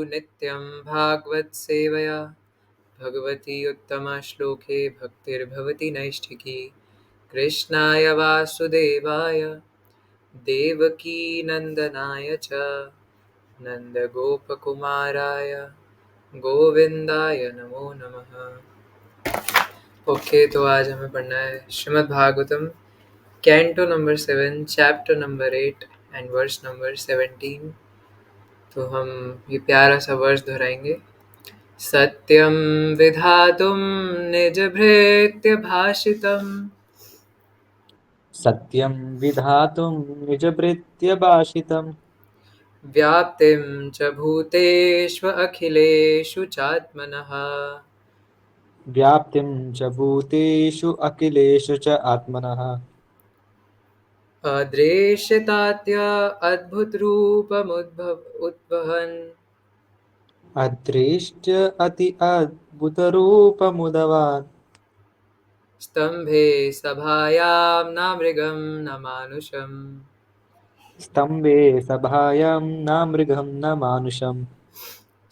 नित्यं भागवत सेवया भगवती उत्तमश्लोके भक्तिर्भवति नैष्ठिकी। कृष्णाय वासुदेवाय देवकी नंदनाय च नंदगोपकुमाराय गोविंदाय नमो नमः। ओके, तो आज हमें पढ़ना है Srimad Bhagavatam canto number 7 chapter number 8 and verse number 17। तो हम ये प्यारा सा वर्स दोहराएंगे। सत्यं विधातुं निजभृत्य भाषितम् सत्यं विधातुं निजभृत्यभाषितम् व्याप्तिं च भूतेषु अखिलेषु चात्मनः व्याप्तिं च भूतेषु अखिलेषु च आत्मनः अदृश्यतात्य अद्भुतरूपमुद्भव उद्वहन् अदृष्ट्य अति अद्भुतरूपमुदवान् स्तम्भे सभायां न मृगं न मानुषम् स्तम्भे सभायां न मृगं न मानुषम्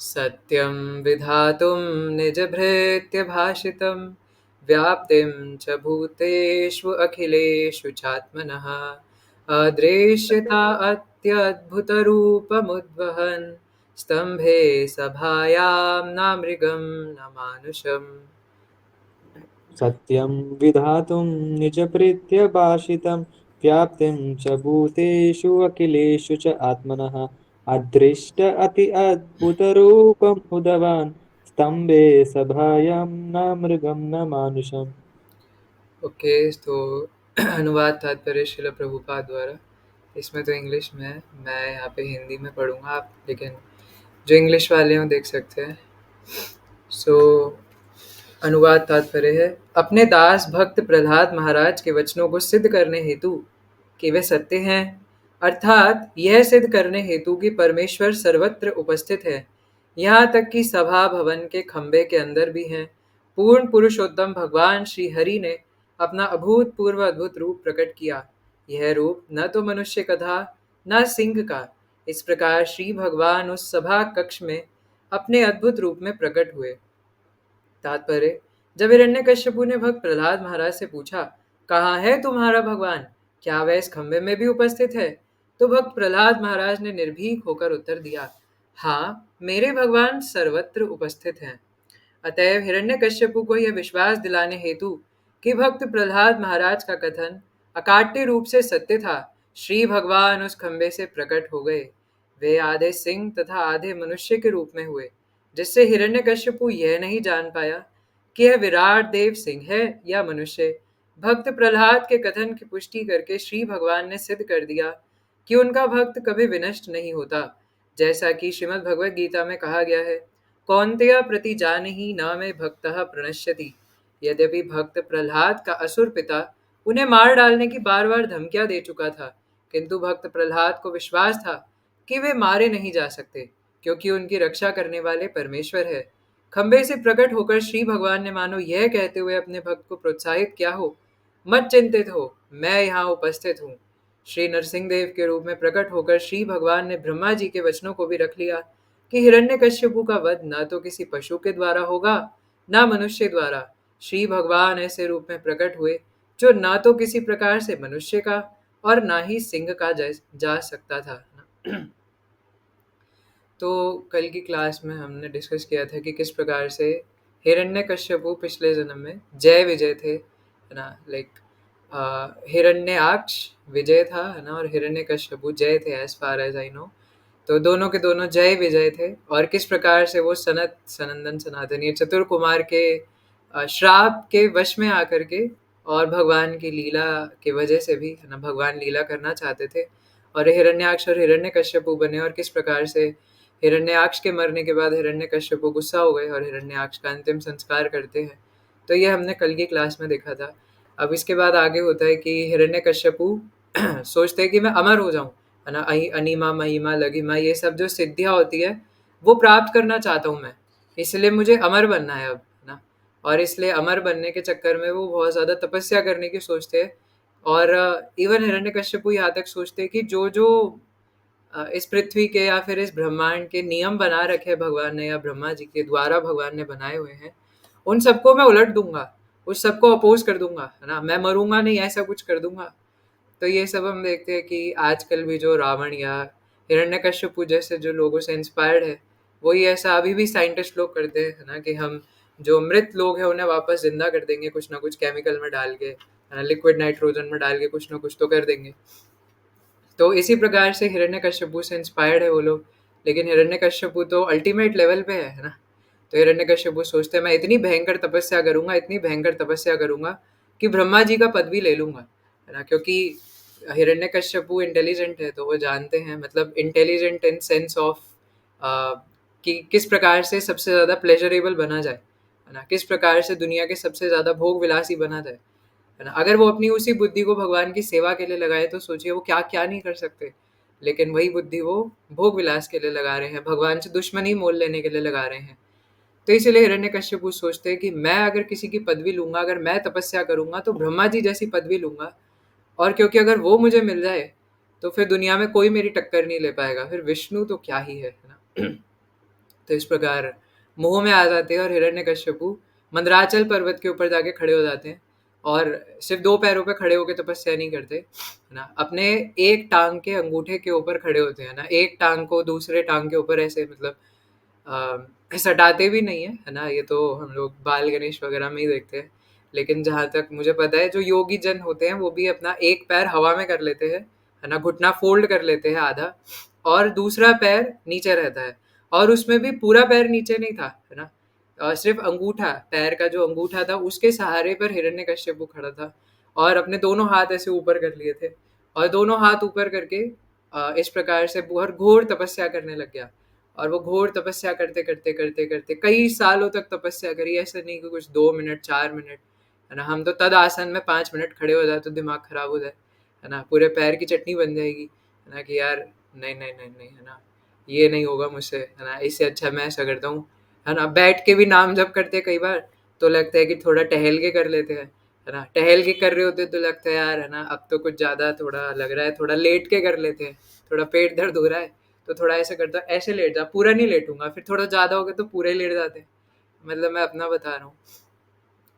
सत्यं विधातुं निजभृत्य भाषितं व्याप्तिं च भूतेषु अखिलेषु चात्मनः अदृश्यता अत्यद्भुतरूपमुद्वहन् स्तम्भे सभायां न मृगं न मानुषम्। सत्यं विधातुं निजभृत्यभाषितं व्याप्तिं च भूतेषु अखिलेषु च आत्मनः अदृष्ट अति अद्भुतरूपमुदवान् स्तम्भे सभायां न मृगं न मानुषम्। ओके, तो अनुवाद तात्पर्य श्रील प्रभुपाद द्वारा। इसमें तो इंग्लिश में है, मैं यहाँ पे हिंदी में पढ़ूंगा, आप लेकिन जो इंग्लिश वाले हों देख सकते हैं। सो अनुवाद तात्पर्य है, अपने दास भक्त प्रहलाद महाराज के वचनों को सिद्ध करने हेतु कि वे सत्य हैं, अर्थात यह सिद्ध करने हेतु कि परमेश्वर सर्वत्र उपस्थित है, यहाँ तक कि सभा भवन के खंबे के अंदर भी हैं, पूर्ण पुरुषोत्तम भगवान श्री हरि ने अपना अभूतपूर्व अद्भुत रूप प्रकट किया। यह रूप न तो मनुष्य का था न सिंह का। इस प्रकार श्री भगवान उस सभा कक्ष में अपने अद्भुत रूप में प्रकट हुए। तात्पर्य, जब हिरण्यकश्यपु ने भक्त प्रहलाद महाराज से पूछा, कहाँ है तुम्हारा भगवान, क्या वह इस खंबे में भी उपस्थित है, तो भक्त प्रहलाद महाराज ने निर्भीक होकर उत्तर दिया, हाँ, मेरे भगवान सर्वत्र उपस्थित हैं। अतएव हिरण्यकश्यपु को यह विश्वास दिलाने हेतु कि भक्त प्रहलाद महाराज का कथन अकाट्य रूप से सत्य था, श्री भगवान उस खंबे से प्रकट हो गए। वे आधे सिंह तथा आधे मनुष्य के रूप में हुए, जिससे हिरण्यकश्यपु यह नहीं जान पाया कि यह विराट देव सिंह है या मनुष्य। भक्त प्रहलाद के कथन की पुष्टि करके श्री भगवान ने सिद्ध कर दिया कि उनका भक्त कभी विनष्ट नहीं होता, जैसा कि श्रीमद् भगवद गीता में कहा गया है, कौन्तेय प्रति जानहि न मे भक्तः प्रणश्यति। यद्यपि भक्त प्रहलाद का असुर पिता उन्हें मार डालने की बार बार धमकियां दे चुका था, किंतु भक्त प्रहलाद को विश्वास था कि वे मारे नहीं जा सकते, क्योंकि उनकी रक्षा करने वाले परमेश्वर है। खंबे से प्रकट होकर श्री भगवान ने मानो यह कहते हुए अपने भक्त को प्रोत्साहित किया हो, मत चिंतित हो, मैं यहाँ उपस्थित हूँ। श्री नरसिंह देव के रूप में प्रकट होकर श्री भगवान ने ब्रह्मा जी के वचनों को भी रख लिया कि हिरण्यकश्यपु का वध न तो किसी पशु के द्वारा होगा न मनुष्य द्वारा। श्री भगवान ऐसे रूप में प्रकट हुए जो न तो किसी प्रकार से मनुष्य का और ना ही सिंह का जा सकता था। तो कल की क्लास में हमने डिस्कस किया था कि किस प्रकार से हिरण्यकश्यपु पिछले जन्म में जय विजय थे, है ना, लाइक हिरण्याक्ष विजय था, है ना, और हिरण्यकश्यपु जय थे as far as I know. तो दोनों के दोनों जय विजय थे, और किस प्रकार से वो सनत सनंदन सनातन ये चतुर कुमार के श्राप के वश में आकर के और भगवान की लीला की वजह से भी, है ना, भगवान लीला करना चाहते थे और हिरण्याक्ष और हिरण्यकश्यपु बने, और किस प्रकार से हिरण्याक्ष के मरने के बाद हिरण्यकश्यपु गुस्सा हो गए और हिरण्याक्ष का अंतिम संस्कार करते हैं। तो ये हमने कल की क्लास में देखा था। अब इसके बाद आगे होता है कि हिरण्यकश्यपु सोचते हैं कि मैं अमर हो जाऊं, है ना, अनिमा महिमा लघिमा ये सब जो सिद्धियां होती है वो प्राप्त करना चाहता हूँ मैं, इसलिए मुझे अमर बनना है अब, है ना। और इसलिए अमर बनने के चक्कर में वो बहुत ज़्यादा तपस्या करने की सोचते हैं। और इवन हिरण्यकश्यपु यहाँ तक सोचते हैं कि जो जो इस पृथ्वी के या फिर इस ब्रह्मांड के नियम बना रखे हैं भगवान ने, या ब्रह्मा जी के द्वारा भगवान ने बनाए हुए हैं, उन सबको मैं उलट दूंगा, उस सबको अपोज कर दूंगा, है ना, मैं मरूंगा नहीं, ऐसा कुछ कर दूंगा। तो ये सब हम देखते हैं कि आजकल भी जो रावण या हिरण्यकश्यप जैसे जो लोगों से इंस्पायर्ड है, वही ऐसा अभी भी साइंटिस्ट लोग करते हैं, है ना, कि हम जो मृत लोग हैं उन्हें वापस जिंदा कर देंगे, कुछ ना कुछ केमिकल में डाल के, है ना, लिक्विड नाइट्रोजन में डाल के कुछ ना कुछ तो कर देंगे। तो इसी प्रकार से हिरण्यकश्यपु से इंस्पायर्ड है वो लोग। लेकिन हिरण्यकश्यपु तो अल्टीमेट लेवल पे है ना। तो हिरण्यकश्यपु सोचते हैं मैं इतनी भयंकर तपस्या करूंगा, इतनी भयंकर तपस्या करूंगा कि ब्रह्मा जी का पद भी ले लूंगा, है ना, क्योंकि हिरण्यकश्यपु इंटेलिजेंट है, तो वो जानते हैं, मतलब इंटेलिजेंट इन सेंस ऑफ कि किस प्रकार से सबसे ज़्यादा प्लेजरेबल बना जाए, है ना, किस प्रकार से दुनिया के सबसे ज़्यादा भोग विलासी बना जाए, है ना। अगर वो अपनी उसी बुद्धि को भगवान की सेवा के लिए लगाए तो सोचिए वो क्या क्या नहीं कर सकते। लेकिन वही बुद्धि वो भोग विलास के लिए लगा रहे हैं, भगवान से दुश्मनी मोल लेने के लिए लगा रहे हैं। तो इसीलिए हिरण्यकश्यप सोचते हैं कि मैं अगर किसी की पदवी लूंगा, अगर मैं तपस्या करूंगा तो ब्रह्मा जी जैसी पदवी लूंगा। और क्योंकि अगर वो मुझे मिल जाए तो फिर दुनिया में कोई मेरी टक्कर नहीं ले पाएगा, फिर विष्णु तो क्या ही है ना। तो इस प्रकार मोह में आ जाते हैं और हिरण्यकश्यपु मंदराचल पर्वत के ऊपर जाके खड़े हो जाते हैं। और सिर्फ दो पैरों पे खड़े होकर तपस्या नहीं करते, है ना, अपने एक टांग के अंगूठे के ऊपर खड़े होते हैं ना, एक टांग को दूसरे टांग के ऊपर ऐसे, मतलब सटाते भी नहीं है ना, ये तो हम लोग बाल गणेश वगैरह में ही देखते हैं। लेकिन जहाँ तक मुझे पता है जो योगी जन होते हैं वो भी अपना एक पैर हवा में कर लेते हैं, है ना, घुटना फोल्ड कर लेते हैं आधा, और दूसरा पैर नीचे रहता है। और उसमें भी पूरा पैर नीचे नहीं था, है ना, सिर्फ अंगूठा, पैर का जो अंगूठा था उसके सहारे पर हिरण्यकश्यप खड़ा था, और अपने दोनों हाथ ऐसे ऊपर कर लिए थे, और दोनों हाथ ऊपर करके इस प्रकार से बहुत घोर तपस्या करने लग गया। और वो घोर तपस्या करते करते करते करते कई सालों तक तपस्या करी, ऐसा नहीं कि कुछ 2 मिनट 4 मिनट, है ना, हम तो तद आसन में 5 मिनट खड़े हो जाए तो दिमाग खराब हो जाए, है ना, पूरे पैर की चटनी बन जाएगी, है ना, कि यार नहीं नहीं नहीं नहीं, है ना, ये नहीं होगा मुझसे, है ना, इससे अच्छा मैं ऐसा करता हूँ, है ना, बैठ के भी नाम जप करते कई बार, तो लगता है कि थोड़ा टहल के कर लेते हैं, है ना, टहल के कर रहे होते तो लगता है यार, है ना, अब तो कुछ ज़्यादा थोड़ा लग रहा है, थोड़ा लेट के कर लेते हैं, थोड़ा पेट दर्द हो रहा है तो थोड़ा ऐसे करता, ऐसे लेट जा, पूरा नहीं लेटूंगा, फिर थोड़ा ज़्यादा हो गया तो पूरे ही लेट जाते हैं। मतलब मैं अपना बता रहा हूँ।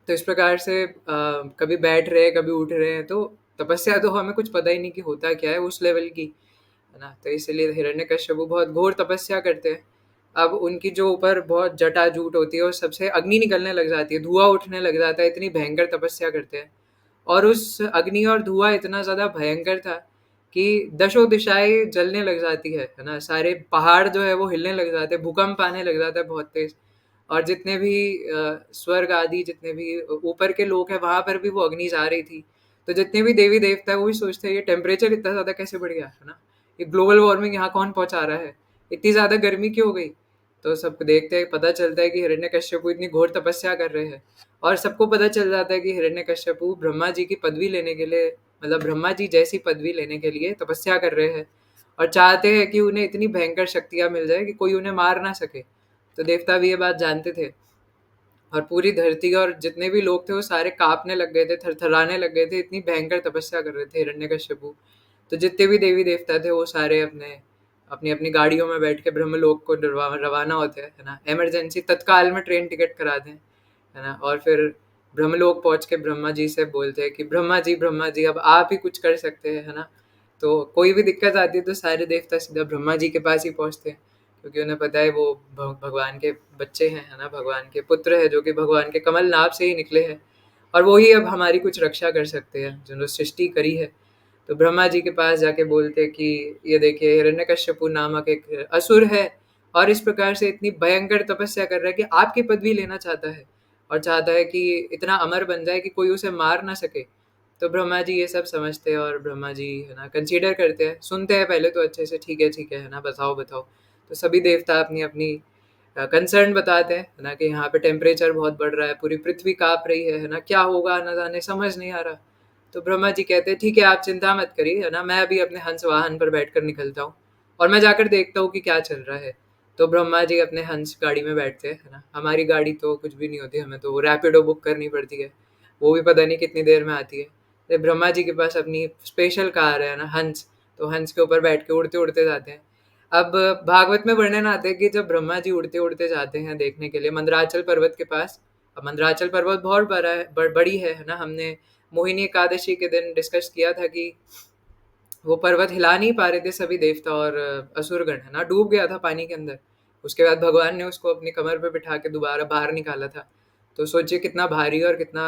तो इस प्रकार से कभी बैठ रहे हैं कभी उठ रहे हैं, तो तपस्या तो हमें कुछ पता ही नहीं कि होता क्या है उस लेवल की, है ना। तो इसलिए हिरण्यकश्यप बहुत घोर तपस्या करते हैं। अब उनकी जो ऊपर बहुत जटाजूट होती है और सबसे अग्नि निकलने लग जाती है, धुआं उठने लग जाता है, इतनी भयंकर तपस्या करते हैं। और उस अग्नि और धुआं इतना ज़्यादा भयंकर था कि दशों दिशाएं जलने लग जाती है ना, सारे पहाड़ जो है वो हिलने लग जाते हैं, भूकंप आने लग जाता है बहुत तेज। और जितने भी स्वर्ग आदि जितने भी ऊपर के लोग हैं वहां पर भी वो अग्नि जा रही थी। तो जितने भी देवी देवता है वो भी सोचते हैं ये टेम्परेचर इतना ज्यादा कैसे बढ़ गया, है ना, ये ग्लोबल वार्मिंग यहाँ कौन पहुंचा रहा है, इतनी ज्यादा गर्मी क्यों हो गई। तो सब देखते हैं, पता चलता है कि हिरण्यकश्यप इतनी घोर तपस्या कर रहे हैं। और सबको पता चल जाता है कि हिरण्यकश्यप ब्रह्मा जी की पदवी लेने के लिए, मतलब ब्रह्मा जी जैसी पदवी लेने के लिए तपस्या कर रहे हैं, और चाहते हैं कि उन्हें इतनी भयंकर शक्तियां मिल जाए कि कोई उन्हें मार ना सके। तो देवता भी ये बात जानते थे, और पूरी धरती और जितने भी लोग थे वो सारे कांपने लग गए थे, थरथराने लग गए थे, इतनी भयंकर तपस्या कर रहे थे हिरण्यकश्यप। तो जितने भी देवी देवता थे वो सारे अपने अपनी अपनी गाड़ियों में बैठ के ब्रह्मलोक को रवाना होते हैं, है ना, इमरजेंसी तत्काल में ट्रेन टिकट करा दें, है ना। और फिर ब्रह्मलोक पहुंच के ब्रह्मा जी से बोलते हैं कि ब्रह्मा जी अब आप ही कुछ कर सकते हैं, है ना। तो कोई भी दिक्कत आती है तो सारे देवता सीधा ब्रह्मा जी के पास ही पहुंचते हैं, क्योंकि उन्हें पता है वो भगवान के बच्चे हैं, है ना, भगवान के पुत्र है जो कि भगवान के कमल नाभ से ही निकले हैं। और वो ही अब हमारी कुछ रक्षा कर सकते हैं जिन्होंने सृष्टि करी है। तो ब्रह्मा जी के पास जाके बोलते कि ये देखिए हिरण्यकश्यपु नामक एक असुर है, और इस प्रकार से इतनी भयंकर तपस्या कर रहा है कि आपकी पदवी लेना चाहता है, और चाहता है कि इतना अमर बन जाए कि कोई उसे मार ना सके। तो ब्रह्मा जी ये सब समझते हैं, और ब्रह्मा जी, है ना, कंसीडर करते हैं, सुनते हैं पहले तो अच्छे से, ठीक है ना, बताओ बताओ। तो सभी देवता अपनी अपनी कंसर्न बताते हैं, है ना, कि यहाँ पे टेम्परेचर बहुत बढ़ रहा है, पूरी पृथ्वी काँप रही है ना, क्या होगा न जाने, समझ नहीं आ रहा। तो ब्रह्मा जी कहते हैं ठीक है आप चिंता मत करिए, है ना, मैं अभी अपने हंस वाहन पर बैठकर निकलता हूँ और मैं जाकर देखता हूँ कि क्या चल रहा है। तो ब्रह्मा जी अपने हंस गाड़ी में बैठते हैं, है ना, हमारी गाड़ी तो कुछ भी नहीं होती, हमें तो रैपिडो बुक करनी पड़ती है, वो भी पता नहीं कितनी देर में आती है। तो ब्रह्मा जी के पास अपनी स्पेशल कार है ना, हंस। तो हंस के ऊपर बैठ के उड़ते-उड़ते जाते हैं। अब भागवत में वर्णन आता है कि जब ब्रह्मा जी उड़ते-उड़ते जाते हैं देखने के लिए मंदराचल पर्वत के पास। अब मंदराचल पर्वत बहुत बड़ा है, बड़ी है ना? हमने मोहिनी एकादशी के दिन डिस्कस किया था कि वो पर्वत हिला नहीं पा रहे थे सभी देवता और असुरगण, है ना? डूब गया था पानी के अंदर। उसके बाद भगवान ने उसको अपनी कमर पे बिठा के दोबारा बाहर निकाला था। तो सोचिए कितना भारी और कितना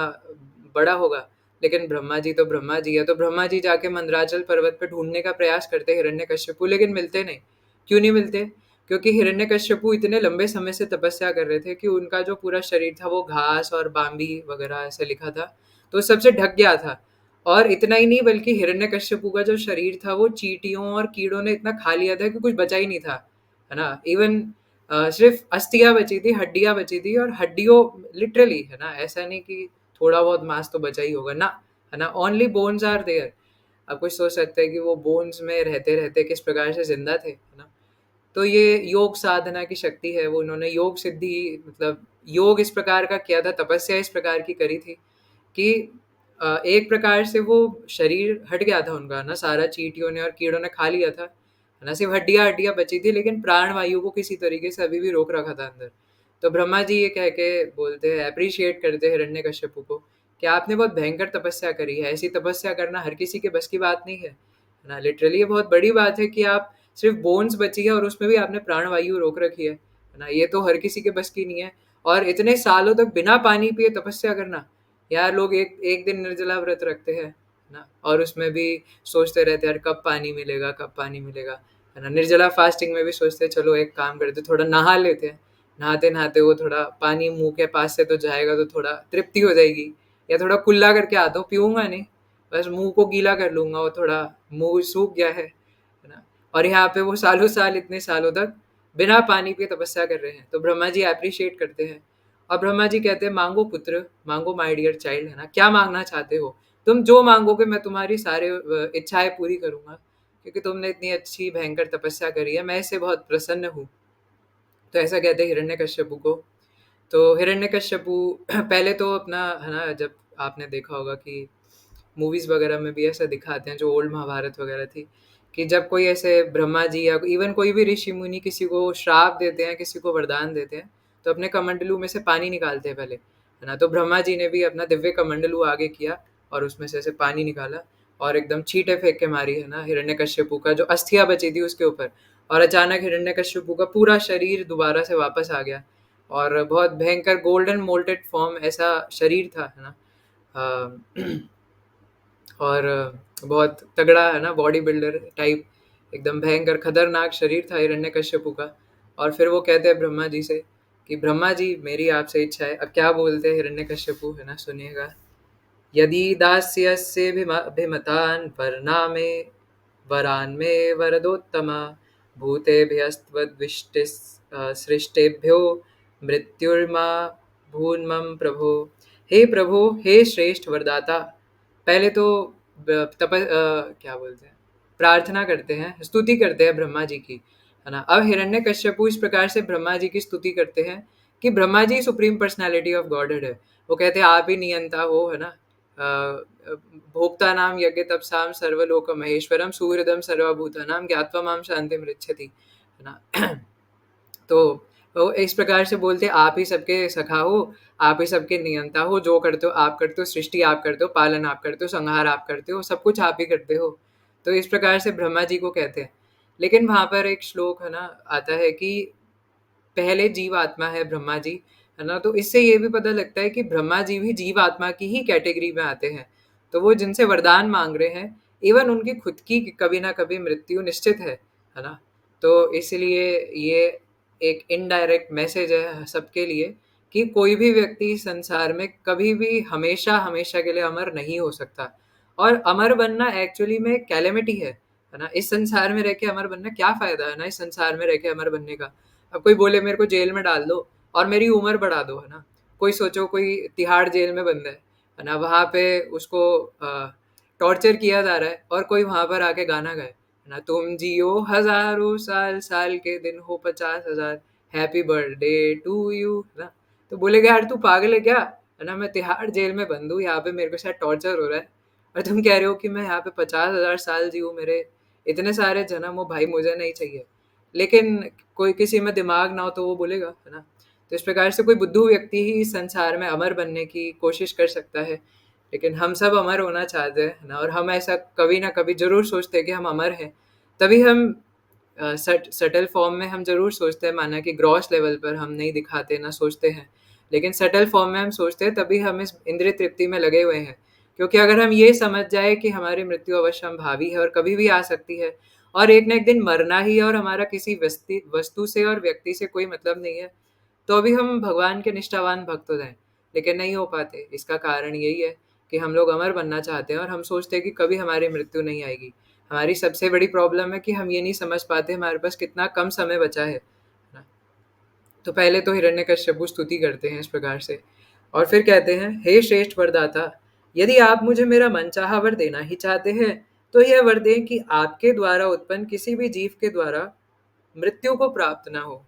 बड़ा होगा। लेकिन ब्रह्मा जी तो ब्रह्मा जी है, तो ब्रह्मा जी जाके मंदराचल पर्वत पे ढूँढने का प्रयास करते हिरण्यकश्यपु, लेकिन मिलते नहीं। क्यों नहीं मिलते? क्योंकि हिरण्यकश्यपु इतने लंबे समय से तपस्या कर रहे थे कि उनका जो पूरा शरीर था वो घास और बाम्बी वगैरह ऐसे लिखा था, तो उस सबसे ढक गया था। और इतना ही नहीं बल्कि हिरण्यकश्यपु का जो शरीर था वो चींटियों और कीड़ों ने इतना खा लिया था कि कुछ बचा ही नहीं था, है ना? इवन सिर्फ अस्थियां बची थी, हड्डियां बची थी, और हड्डियों लिटरली, है ना? ऐसा नहीं कि थोड़ा बहुत मांस तो बचा ही होगा ना, है ना? Only bones are there. अब कुछ सोच सकते हैं कि वो बोन्स में रहते रहते किस प्रकार से जिंदा थे, है ना? तो ये योग साधना की शक्ति है, वो उन्होंने योग सिद्धि, मतलब योग इस प्रकार का किया था, तपस्या इस प्रकार की करी थी कि एक प्रकार से वो शरीर हट गया था उनका ना, सारा चींटियों ने और कीड़ों ने खा लिया था, है ना? सिर्फ हड्डियाँ हड्डियाँ बची थी, लेकिन प्राण वायु को किसी तरीके से अभी भी रोक रखा था अंदर। तो ब्रह्मा जी ये कह के बोलते हैं, अप्रिशिएट करते हैं हिरण्यकश्यपु को कि आपने बहुत भयंकर तपस्या करी है, ऐसी तपस्या करना हर किसी के बस की बात नहीं है ना? लिटरली ये बहुत बड़ी बात है कि आप सिर्फ बोन्स बची है और उसमें भी आपने प्राण वायु रोक रखी है ना? ये तो हर किसी के बस की नहीं है। और इतने सालों तक बिना पानी पिए तपस्या करना, यार लोग एक एक दिन निर्जला व्रत रखते हैं ना, और उसमें भी सोचते रहते हैं यार कब पानी मिलेगा, कब पानी मिलेगा, है ना? निर्जला फास्टिंग में भी सोचते हैं चलो एक काम करते थोड़ा नहा लेते हैं, नहाते नहाते वो थोड़ा पानी मुंह के पास से तो जाएगा तो थोड़ा तृप्ति हो जाएगी, या थोड़ा कुल्ला करके आता हूँ, पीऊंगा नहीं, बस मुंह को गीला कर लूंगा, वो थोड़ा मुंह सूख गया है ना? और यहाँ पे वो सालों साल इतने सालों तक बिना पानी पिए तपस्या कर रहे हैं, तो ब्रह्मा जी अप्रिशिएट करते हैं। और ब्रह्मा जी कहते हैं मांगो पुत्र, मांगो माय डियर चाइल्ड, है ना? क्या मांगना चाहते हो? तुम जो मांगोगे मैं तुम्हारी सारे इच्छाएं पूरी करूंगा, क्योंकि तुमने इतनी अच्छी भयंकर तपस्या करी है, मैं इससे बहुत प्रसन्न हूँ। तो ऐसा कहते हैं हिरण्यकश्यपु को। तो हिरण्यकश्यपु पहले तो अपना, है ना, जब आपने देखा होगा कि मूवीज़ वगैरह में भी ऐसा दिखाते हैं, जो ओल्ड महाभारत वगैरह थी, कि जब कोई ऐसे ब्रह्मा जी या इवन कोई भी ऋषि मुनि किसी को श्राप देते हैं, किसी को वरदान देते हैं, तो अपने कमंडलू में से पानी निकालते हैं पहले, है ना? तो ब्रह्मा जी ने भी अपना दिव्य कमंडलू आगे किया और उसमें से ऐसे पानी निकाला और एकदम छींटे फेंक के मारी, है ना, हिरण्यकश्यपु का जो अस्थियां बची थी उसके ऊपर। और अचानक हिरण्यकश्यपु का पूरा शरीर दोबारा से वापस आ गया, और बहुत भयंकर गोल्डन मोल्टेड फॉर्म ऐसा शरीर था, है ना? अ, और बहुत तगड़ा, है ना, बॉडी बिल्डर टाइप, एकदम भयंकर खतरनाक शरीर था हिरण्यकश्यपु का। और फिर वो कहते हैं ब्रह्मा जी से कि ब्रह्मा जी मेरी आपसे इच्छा है। अब क्या बोलते हैं हिरण्यकश्यपु, है ना, सुनिएगा। यदि दास्यस्य भिमतान् वर्णामे वरान्मे वरदोत्तमा भूतेभ्यस्त्वद्विष्टिस् सृष्टेभ्यो मृत्युर्मा भून्मम प्रभो। हे प्रभु, हे श्रेष्ठ वरदाता। पहले तो क्या बोलते हैं, प्रार्थना करते हैं, स्तुति करते हैं ब्रह्मा जी की, है ना? अब हिरण्यकश्यपु इस प्रकार से ब्रह्मा जी की स्तुति करते हैं कि Brahma ji supreme personality of godhead है। वो कहते हैं आप ही नियंता हो, है ना? भोक्ता नाम यज्ञ तपसाम सर्वलोक महेश्वरम सुहृदम सर्वभूतानाम ज्ञात्वा माम शांति मृच्छति, है ना? तो वो इस प्रकार से बोलते आप ही सबके सखा हो, आप ही सबके नियंता हो, जो करते हो आप करते हो, सृष्टि आप करते हो, पालन आप करते हो, संहार आप करते हो, सब कुछ आप ही करते हो। तो इस प्रकार से ब्रह्मा जी को कहते हैं। लेकिन वहां पर एक श्लोक, है ना, आता है कि पहले जीव आत्मा है ब्रह्मा जी, है ना? तो इससे ये भी पता लगता है कि ब्रह्मा जी भी जीव आत्मा की ही कैटेगरी में आते हैं। तो वो जिनसे वरदान मांग रहे हैं, इवन उनकी खुद की कभी ना कभी मृत्यु निश्चित है ना? तो इसलिए ये एक इनडायरेक्ट मैसेज है सबके लिए कि कोई भी व्यक्ति संसार में कभी भी हमेशा हमेशा के लिए अमर नहीं हो सकता। और अमर बनना एक्चुअली में कैलेमिटी है ना? इस संसार में रह के अमर बनना क्या फायदा, है ना, इस संसार में रह के अमर बनने का? अब कोई बोले मेरे को जेल में डाल दो और मेरी उम्र बढ़ा दो, है ना? कोई सोचो कोई तिहाड़ जेल में बंद है ना? वहां पे उसको टॉर्चर किया जा रहा है और कोई वहां पर आके गाना गाए, है ना, तुम जियो हजारों साल, साल के दिन हो 50,000, हैप्पी बर्थडे टू यू, है ना? तो बोलेगा यार तू पागल है क्या, है ना? मैं तिहाड़ जेल में बंद हूँ, यहाँ पे मेरे को शायद टॉर्चर हो रहा है, और तुम कह रहे हो कि मैं यहाँ पे 50,000 साल जीऊँ, मेरे इतने सारे जन्म हो भाई, मुझे नहीं चाहिए। लेकिन कोई किसी में दिमाग ना हो तो वो बोलेगा, है ना? तो इस प्रकार से कोई बुद्धू व्यक्ति ही इस संसार में अमर बनने की कोशिश कर सकता है। लेकिन हम सब अमर होना चाहते हैं, है ना? और हम ऐसा कभी ना कभी ज़रूर सोचते हैं कि हम अमर हैं। तभी हम सटल फॉर्म में हम ज़रूर सोचते हैं, माना कि ग्रॉस लेवल पर हम नहीं दिखाते, ना सोचते हैं। लेकिन सटल फॉर्म में हम सोचते हैं, तभी हम इस इंद्रिय तृप्ति में लगे हुए हैं। क्योंकि अगर हम ये समझ जाए कि हमारी मृत्यु अवश्यंभावी है और कभी भी आ सकती है, और एक ना एक दिन मरना ही है, और हमारा किसी वस्तु से और व्यक्ति से कोई मतलब नहीं है, तो अभी हम भगवान के निष्ठावान भक्त हो जाएं। लेकिन नहीं हो पाते। इसका कारण यही है कि हम लोग अमर बनना चाहते हैं और हम सोचते हैं कि कभी हमारी मृत्यु नहीं आएगी। हमारी सबसे बड़ी प्रॉब्लम है कि हम ये नहीं समझ पाते हमारे पास कितना कम समय बचा है ना? तो पहले तो हिरण्यकश्यपु स्तुति करते हैं इस प्रकार से, और फिर कहते हैं, हे श्रेष्ठ वरदाता, यदि आप मुझे मेरा मनचाहा वर देना ही चाहते हैं, तो यह वर दें कि आपके द्वारा उत्पन्न किसी भी जीव के द्वारा मृत्यु को प्राप्त ना हो।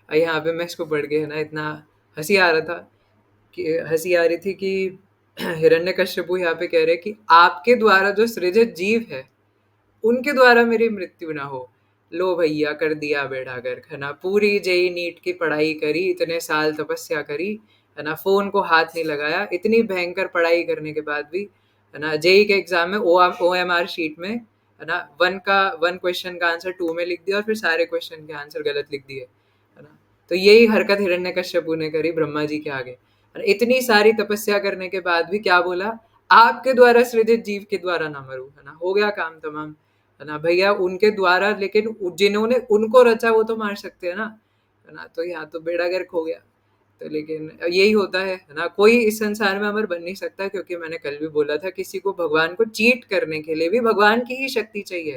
यहाँ पे मैं इसको पढ़ के, है ना, इतना हंसी आ रहा था, कि हंसी आ रही थी कि हिरण्यकश्यपु यहाँ पे कह रहे हैं कि आपके द्वारा जो सृजित जीव है, उनके द्वारा मेरी मृत्यु ना हो। लो भैया, कर दिया बेड़ा गर्क, है ना? पूरी जेई नीट की पढ़ाई करी, इतने साल तपस्या करी, है ना? फोन को हाथ नहीं लगाया, इतनी भयंकर पढ़ाई करने के बाद भी, है ना, जेई के एग्जाम में OMR शीट में, है ना, वन क्वेश्चन का आंसर 2 में लिख दिया और फिर सारे क्वेश्चन के आंसर गलत लिख दिए, है ना? तो यही हरकत हिरण्यकश्यपु ने करी ब्रह्मा जी के आगे, है ना? इतनी सारी तपस्या करने के बाद भी क्या बोला? आपके द्वारा सृजित जीव के द्वारा ना मरू, है ना? हो गया काम तमाम, है ना भैया, उनके द्वारा। लेकिन जिन्होंने उनको रचा वो तो मार सकते हैं ना, है ना? तो यहाँ तो बेड़ा गर्क हो गया। तो लेकिन यही होता है ना? कोई इस संसार में अमर बन नहीं सकता, क्योंकि मैंने कल भी बोला था, किसी को भगवान को चीट करने के लिए भी भगवान की ही शक्ति चाहिए,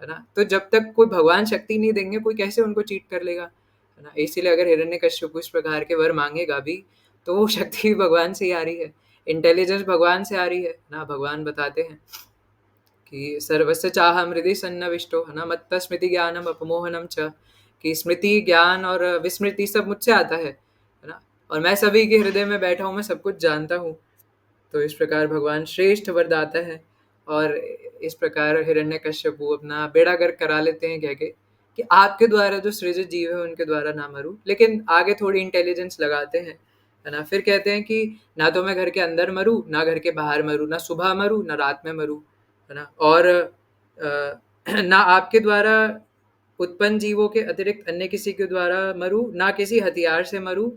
है ना? तो जब तक कोई भगवान शक्ति नहीं देंगे, कोई कैसे उनको चीट कर लेगा, है ना? इसीलिए अगर हिरण्यकश्यप इस प्रकार के वर मांगेगा भी, तो वो शक्ति भी भगवान से ही आ रही है, इंटेलिजेंस भगवान से आ रही है ना? भगवान बताते हैं कि सर्वस्य चाह हृदि सन्नविष्टो, है ना, मत्त स्मृति ज्ञानम अपमोहनम च, कि स्मृति ज्ञान और विस्मृति सब मुझसे आता है ना? और मैं सभी के हृदय में बैठा हूँ, मैं सब कुछ जानता हूँ। तो इस प्रकार भगवान श्रेष्ठ वरदाता है। और इस प्रकार हिरण्यकश्यपु अपना बेड़ा गर्क करा लेते हैं, कह के कि आपके द्वारा जो सृजित जीव है उनके द्वारा ना मरूं। लेकिन आगे थोड़ी इंटेलिजेंस लगाते हैं, है ना? फिर कहते हैं कि ना तो मैं घर के अंदर मरूं, ना घर के बाहर मरूं, ना सुबह मरूं, ना रात में मरूं, है ना? और ना आपके द्वारा उत्पन्न जीवों के अतिरिक्त अन्य किसी के द्वारा मरूं, ना किसी हथियार से मरूं,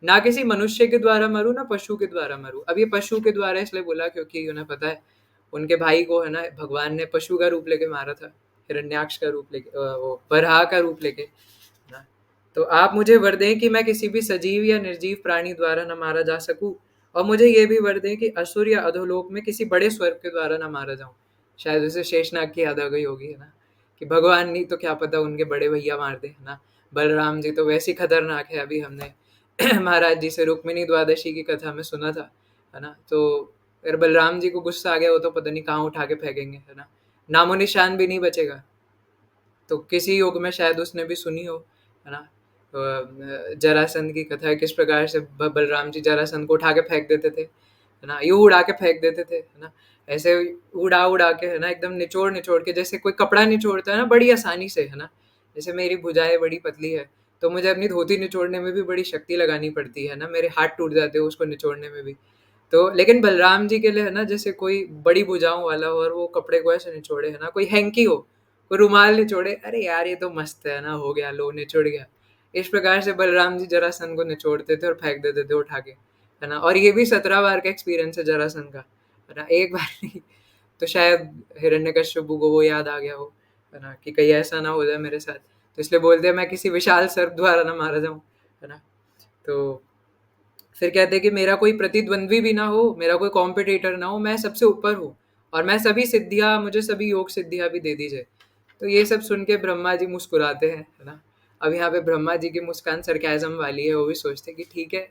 ना किसी मनुष्य के द्वारा मरूं, ना पशु के द्वारा मरूं। अब ये पशु के द्वारा इसलिए बोला क्योंकि उन्हें पता है उनके भाई को, है ना, भगवान ने पशु का रूप लेके मारा था, हिरण्याक्ष का रूप लेके, वो वराह का रूप लेके, है ना? तो आप मुझे वर दें कि मैं किसी भी सजीव या निर्जीव प्राणी द्वारा न मारा जा सकूं, और मुझे ये भी वर दें कि असुर या अधोलोक में किसी बड़े स्वर्ग के द्वारा न मारा जाऊं। शायद उसे शेषनाग की याद आ गई होगी, है ना, कि भगवान नहीं तो क्या पता उनके बड़े भैया मार दे, है ना? बलराम जी तो वैसी खतरनाक है, अभी हमने महाराज जी से रुक्मिणी द्वादशी की कथा में सुना था, है ना? तो अगर बलराम जी को गुस्सा आ गया, वो तो पता नहीं कहाँ उठा के फेंकेंगे, है ना? नामो निशान भी नहीं बचेगा। तो किसी योग में शायद उसने भी सुनी हो, है ना? जरासंध की कथा है, किस प्रकार से बलराम जी जरासंध को उठा के फेंक देते थे, है ना? यूं उड़ा के फेंक देते थे, है ना? ऐसे उड़ा उड़ा के, है ना, एकदम निचोड़ निचोड़ के, जैसे कोई कपड़ा निचोड़ता है ना बड़ी आसानी से, है ना? जैसे मेरी भुजाएं बड़ी पतली है, तो मुझे अपनी धोती निचोड़ने में भी बड़ी शक्ति लगानी पड़ती है ना, मेरे हाथ टूट जाते हैं उसको निचोड़ने में भी। तो लेकिन बलराम जी के लिए, है ना, जैसे कोई बड़ी भुजाओं वाला हो और वो कपड़े को ऐसे निचोड़े, है ना, कोई हैंकी हो, कोई रुमाल निचोड़े, अरे यार ये तो मस्त है ना, हो गया, लो निचोड़ गया। इस प्रकार से बलराम जी जरासंध को निचोड़ते थे और फेंक देते थे उठा के, है ना? और ये भी 17 बार का एक्सपीरियंस है जरासंध का, है ना, एक बार नहीं। तो शायद हिरण्यकश्यपु को वो याद आ गया हो, है ना, कि कहीं ऐसा ना हो जाए मेरे साथ, तो इसलिए बोलते हैं मैं किसी विशाल सर्प द्वारा ना मारा जाऊं, है ना? तो फिर कहते हैं कि मेरा कोई प्रतिद्वंद्वी भी ना हो, मेरा कोई कॉम्पिटिटर ना हो, मैं सबसे ऊपर हूँ, और मैं सभी सिद्धियाँ, मुझे सभी योग सिद्धियाँ भी दे दीजिए। तो ये सब सुन के ब्रह्मा जी मुस्कुराते हैं, है ना? अब यहाँ पे ब्रह्मा जी की मुस्कान सरकाज़म वाली है, वो भी सोचते हैं कि ठीक है,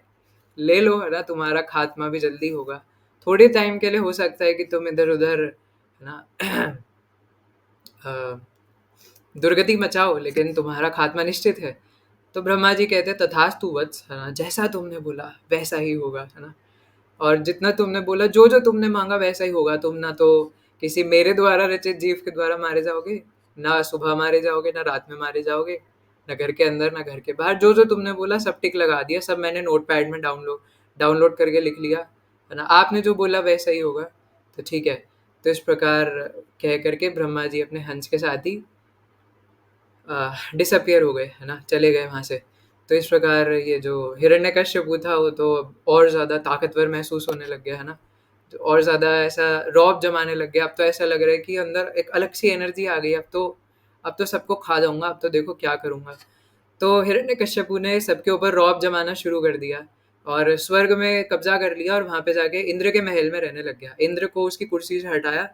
ले लो, है ना, तुम्हारा खात्मा भी जल्दी होगा। थोड़े टाइम के लिए हो सकता है कि तुम इधर उधर, है ना, अ, दुर्गति मचाओ, लेकिन तुम्हारा खात्मा निश्चित है। तो ब्रह्मा जी कहते हैं तथास्तु वत्स, है ना, जैसा तुमने बोला वैसा ही होगा, है ना? और जितना तुमने बोला, जो जो तुमने मांगा वैसा ही होगा। तुम ना तो किसी मेरे द्वारा रचित जीव के द्वारा मारे जाओगे, ना सुबह मारे जाओगे, ना रात में मारे जाओगे, ना घर के अंदर ना घर के बाहर। जो जो तुमने बोला सब टिक लगा दिया, सब मैंने नोटपैड में डाउनलोड डाउनलोड करके लिख लिया, है ना। आपने जो बोला वैसा ही होगा, तो ठीक है। तो इस प्रकार कह करके ब्रह्मा जी अपने हंस के साथ ही डिसअपियर हो गए, है ना, चले गए वहाँ से। तो इस प्रकार ये जो हिरण्यकश्यपु था वो तो अब और ज़्यादा ताकतवर महसूस होने लग गया, है ना। तो और ज़्यादा ऐसा रौब जमाने लग गया। अब तो ऐसा लग रहा है कि अंदर एक अलग सी एनर्जी आ गई। अब तो सबको खा जाऊंगा, अब तो देखो क्या करूंगा। तो हिरण्यकश्यपु ने सबके ऊपर रौब जमाना शुरू कर दिया और स्वर्ग में कब्जा कर लिया और वहां पे जाके इंद्र के महल में रहने लग गया। इंद्र को उसकी कुर्सी से हटाया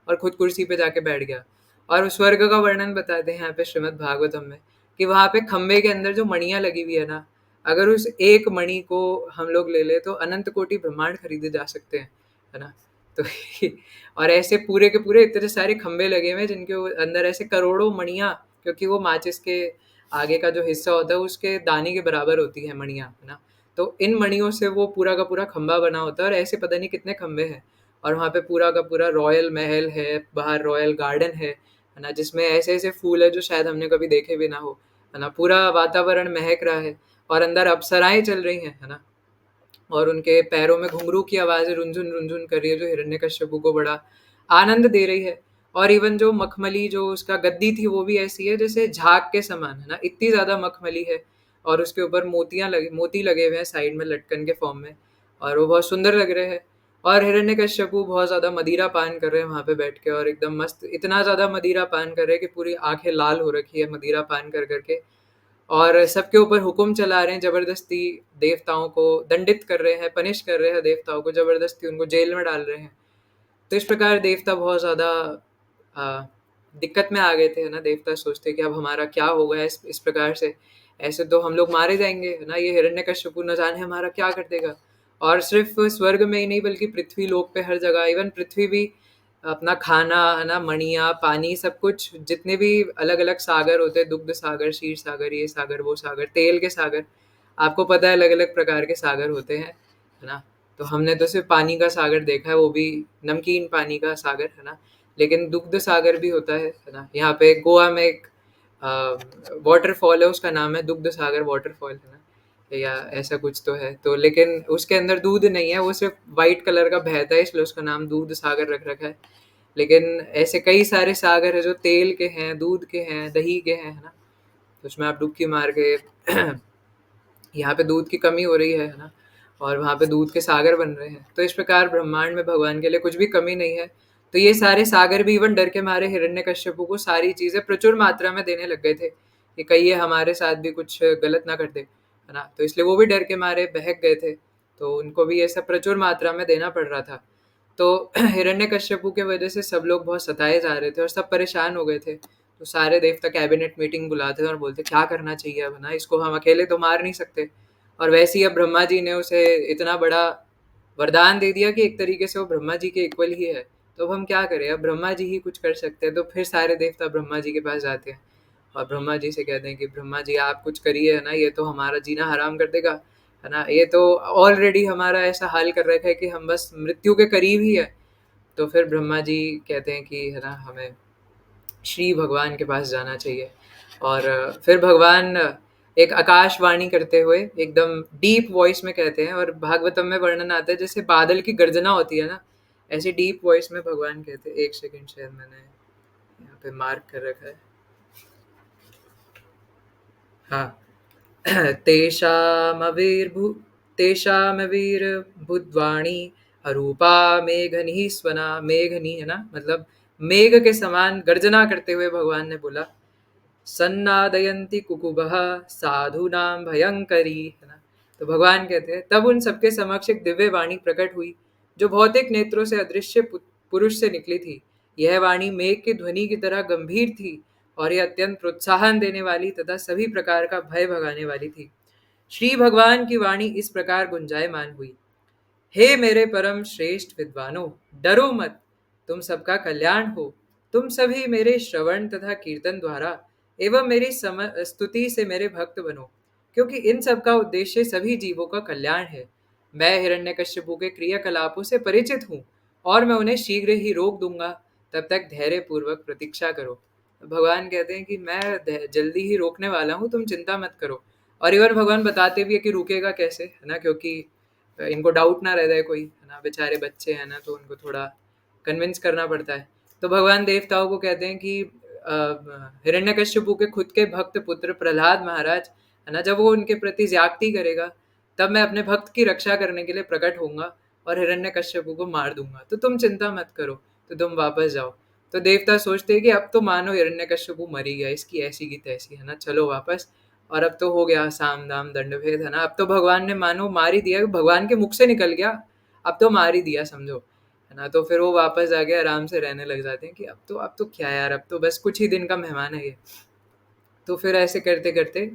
और खुद कुर्सी पे जाके बैठ गया। और उस स्वर्ग का वर्णन बताते हैं यहाँ पे श्रीमद् भागवतम में कि वहां पे खंबे के अंदर जो मणियां लगी हुई है ना, अगर उस एक मणि को हम लोग ले ले तो अनंत कोटि ब्रह्मांड खरीदे जा सकते हैं, है ना। तो और ऐसे पूरे के पूरे इतने सारे खंबे लगे हुए हैं जिनके अंदर ऐसे करोड़ों मणियां, क्योंकि वो माचिस के आगे का जो हिस्सा होता है उसके दाने के बराबर होती है मणियां, है ना। तो इन मणियों से वो पूरा का पूरा खंबा बना होता है और ऐसे पता नहीं कितने खंबे हैं। और वहाँ पे पूरा का पूरा रॉयल महल है, बाहर रॉयल गार्डन है ना, जिसमें ऐसे ऐसे फूल है जो शायद हमने कभी देखे भी ना हो, है ना। पूरा वातावरण महक रहा है और अंदर अप्सराएं चल रही हैं, है ना। और उनके पैरों में घुंघरू की आवाज़ रुनझुन रुनझुन कर रही है जो हिरण्यकश्यपु को बड़ा आनंद दे रही है। और इवन जो मखमली जो उसका गद्दी थी वो भी ऐसी है जैसे झाग के समान, है ना, इतनी ज़्यादा मखमली है। और उसके ऊपर मोती लगे हुए हैं साइड में लटकन के फॉर्म में, और वो बहुत सुंदर लग रहे हैं। और हिरण्यकश्यपु बहुत ज़्यादा मदिरा पान कर रहे हैं वहाँ पे बैठ के, और एकदम मस्त, इतना ज़्यादा मदिरा पान कर रहे हैं कि पूरी आंखें लाल हो रखी है मदिरा पान कर करके। और सबके ऊपर हुक्म चला रहे हैं ज़बरदस्ती, देवताओं को दंडित कर रहे हैं, पनिश कर रहे हैं देवताओं को, ज़बरदस्ती उनको जेल में डाल रहे हैं। तो इस प्रकार देवता बहुत ज़्यादा अ, दिक्कत में आ गए थे, है ना। देवता सोचते कि अब हमारा क्या होगा इस प्रकार से, ऐसे तो हम लोग मारे जाएंगे, है ना। ये हिरण्यकश्यपु न जाने हमारा क्या कर देगा। और सिर्फ स्वर्ग में ही नहीं बल्कि पृथ्वी लोक पे हर जगह, इवन पृथ्वी भी अपना खाना, है ना, मणियाँ, पानी, सब कुछ, जितने भी अलग अलग सागर होते हैं, दुग्ध सागर, क्षीर सागर, ये सागर वो सागर, तेल के सागर, आपको पता है अलग अलग प्रकार के सागर होते हैं, है ना। तो हमने तो सिर्फ पानी का सागर देखा है, वो भी नमकीन पानी का सागर, है ना। लेकिन दुग्ध सागर भी होता है ना। यहाँ पे गोवा में एक वाटरफॉल है, उसका नाम है दुग्ध सागर वाटरफॉल, है ना, या ऐसा कुछ तो है। तो लेकिन उसके अंदर दूध नहीं है, वो सिर्फ वाइट कलर का बहता है, इसलिए उसका नाम दूध सागर रख रखा है। लेकिन ऐसे कई सारे सागर है जो तेल के हैं, दूध के हैं, दही के हैं, है ना। तो उसमें आप डुबकी मार के यहाँ पे दूध की कमी हो रही है ना, और वहाँ पे दूध के सागर बन रहे हैं। तो इस प्रकार ब्रह्मांड में भगवान के लिए कुछ भी कमी नहीं है। तो ये सारे सागर भी इवन डर के मारे हिरण्यकश्यपु को सारी चीजें प्रचुर मात्रा में देने लग गए थे कि कहीं ये हमारे साथ भी कुछ गलत ना कर दे, है ना। तो इसलिए वो भी डर के मारे बहक गए थे। तो उनको भी ये सब प्रचुर मात्रा में देना पड़ रहा था। तो हिरण्यकश्यपु के वजह से सब लोग बहुत सताए जा रहे थे और सब परेशान हो गए थे। तो सारे देवता कैबिनेट मीटिंग बुलाते थे और बोलते क्या करना चाहिए अब, ना इसको हम अकेले तो मार नहीं सकते। और वैसे ही अब ब्रह्मा जी ने उसे इतना बड़ा वरदान दे दिया कि एक तरीके से वो ब्रह्मा जी के इक्वल ही है। तो अब हम क्या करें, अब ब्रह्मा जी ही कुछ कर सकते हैं। तो फिर सारे देवता ब्रह्मा जी के पास जाते हैं और ब्रह्मा जी से कहते हैं कि ब्रह्मा जी आप कुछ करिए, है ना, ये तो हमारा जीना हराम कर देगा, है ना। ये तो ऑलरेडी हमारा ऐसा हाल कर रखा है कि हम बस मृत्यु के करीब ही है। तो फिर ब्रह्मा जी कहते हैं कि, है ना, हमें श्री भगवान के पास जाना चाहिए। और फिर भगवान एक आकाशवाणी करते हुए एकदम डीप वॉइस में कहते हैं, और भागवतम में वर्णन आता है जैसे बादल की गर्जना होती है ना, ऐसी डीप वॉइस में भगवान कहते हैं। एक सेकंड, शायद मैंने यहाँ पे मार्क कर रखा है। हाँ। तेषामविर्भु तेषामविर्भुद्वाणी अरूपा मेघनी स्वना, मेघनी, है ना, मतलब मेघ के समान गर्जना करते हुए भगवान ने बोला, सन्नादयन्ति कुकुभः साधूनां भयंकरी, है ना। तो भगवान कहते हैं तब उन सबके समक्ष एक दिव्य वाणी प्रकट हुई जो भौतिक नेत्रों से अदृश्य पुरुष से निकली थी। यह वाणी मेघ की ध्वनि की तरह गंभीर थी और यह अत्यंत प्रोत्साहन देने वाली तथा सभी प्रकार का भय भगाने वाली थी। श्री भगवान की वाणी इस प्रकार गुंजायमान हुई, हे मेरे परम श्रेष्ठ विद्वानों, डरो मत, तुम सबका कल्याण हो। तुम सभी मेरे श्रवण तथा कीर्तन द्वारा एवं मेरी स्तुति से मेरे भक्त बनो, क्योंकि इन सब का उद्देश्य सभी जीवों का कल्याण है। मैं हिरण्यकश्यपु के क्रियाकलापों से परिचित हूँ और मैं उन्हें शीघ्र ही रोक दूंगा तब तक धैर्यपूर्वक प्रतीक्षा करो। भगवान कहते हैं कि मैं जल्दी ही रोकने वाला हूँ, तुम चिंता मत करो। और इवन भगवान बताते भी है कि रुकेगा कैसे, है ना, क्योंकि इनको डाउट ना रह जाए कोई, है ना, बेचारे बच्चे हैं ना, तो उनको थोड़ा कन्विंस करना पड़ता है। तो भगवान देवताओं को कहते हैं कि हिरण्यकश्यपु के खुद के भक्त पुत्र प्रहलाद महाराज, है ना, जब वो उनके प्रति ज्यादती करेगा, तब मैं अपने भक्त की रक्षा करने के लिए प्रकट होऊंगा और हिरण्यकश्यपु को मार दूंगा, तो तुम चिंता मत करो, तो तुम वापस जाओ। तो देवता सोचते हैं कि अब तो मानो हिरण्यकश्यपु मर ही गया, इसकी ऐसी की तैसी, है ना, चलो वापस। और अब तो हो गया साम दाम दंड भेद, है ना, अब तो भगवान ने मानो मार ही दिया, भगवान के मुख से निकल गया, अब तो मार ही दिया समझो, है ना। तो फिर वो वापस जाके आराम से रहने लग जाते हैं कि अब तो क्या यार, अब तो बस कुछ ही दिन का मेहमान है ये। तो फिर ऐसे करते करते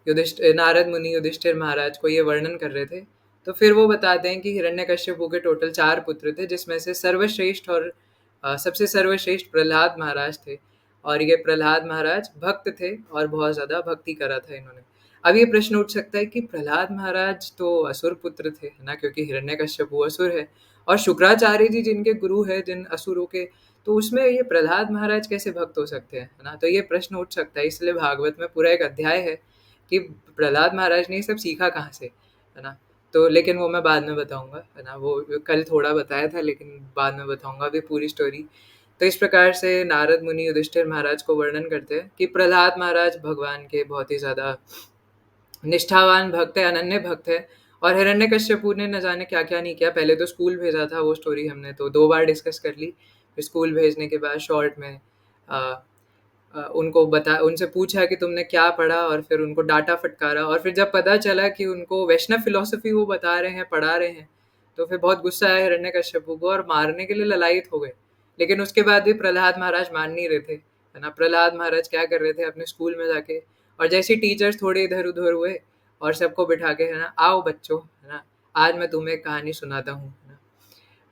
युधिष्ठिर, नारद मुनि युधिष्ठिर महाराज को ये वर्णन कर रहे थे। तो फिर वो बताते हैं कि हिरण्यकश्यपु के टोटल 4 पुत्र थे, जिसमें से सर्वश्रेष्ठ और सबसे सर्वश्रेष्ठ प्रहलाद महाराज थे। और ये प्रहलाद महाराज भक्त थे और बहुत ज़्यादा भक्ति करा था इन्होंने। अब ये प्रश्न उठ सकता है कि प्रहलाद महाराज तो असुर पुत्र थे, है ना, क्योंकि हिरण्यकश्यपु असुर है, और शुक्राचार्य जी जिनके गुरु है जिन असुरों के, तो उसमें ये प्रहलाद महाराज कैसे भक्त हो सकते हैं, है ना। तो ये प्रश्न उठ सकता है, इसलिए भागवत में पूरा एक अध्याय है कि प्रहलाद महाराज ने ये सब सीखा कहाँ से, है ना। तो लेकिन वो मैं बाद में बताऊंगा, है ना, वो कल थोड़ा बताया था लेकिन बाद में बताऊंगा अभी पूरी स्टोरी। तो इस प्रकार से नारद मुनि युधिष्ठिर महाराज को वर्णन करते हैं कि प्रहलाद महाराज भगवान के बहुत ही ज़्यादा निष्ठावान भक्त है, अनन्य भक्त है। और हिरण्यकश्यपु ने न जाने क्या क्या नहीं किया, पहले तो स्कूल भेजा था, वो स्टोरी हमने तो 2 बार डिस्कस कर ली। फिर स्कूल भेजने के बाद शॉर्ट में आ, उनको बता उनसे पूछा कि तुमने क्या पढ़ा, और फिर उनको डांटा फटकारा, और फिर जब पता चला कि उनको वैष्णव फिलोसफी वो बता रहे हैं, पढ़ा रहे हैं, तो फिर बहुत गुस्सा आया हिरण्यकश्यपु को और मारने के लिए ललायत हो गए। लेकिन उसके बाद भी प्रहलाद महाराज मान नहीं रहे थे, है ना। प्रहलाद महाराज क्या कर रहे थे अपने स्कूल में जाके, और जैसे टीचर्स थोड़े इधर उधर हुए और सबको बिठा के, है ना, आओ बच्चों, है ना, आज मैं तुम्हें एक कहानी सुनाता हूँ, है ना,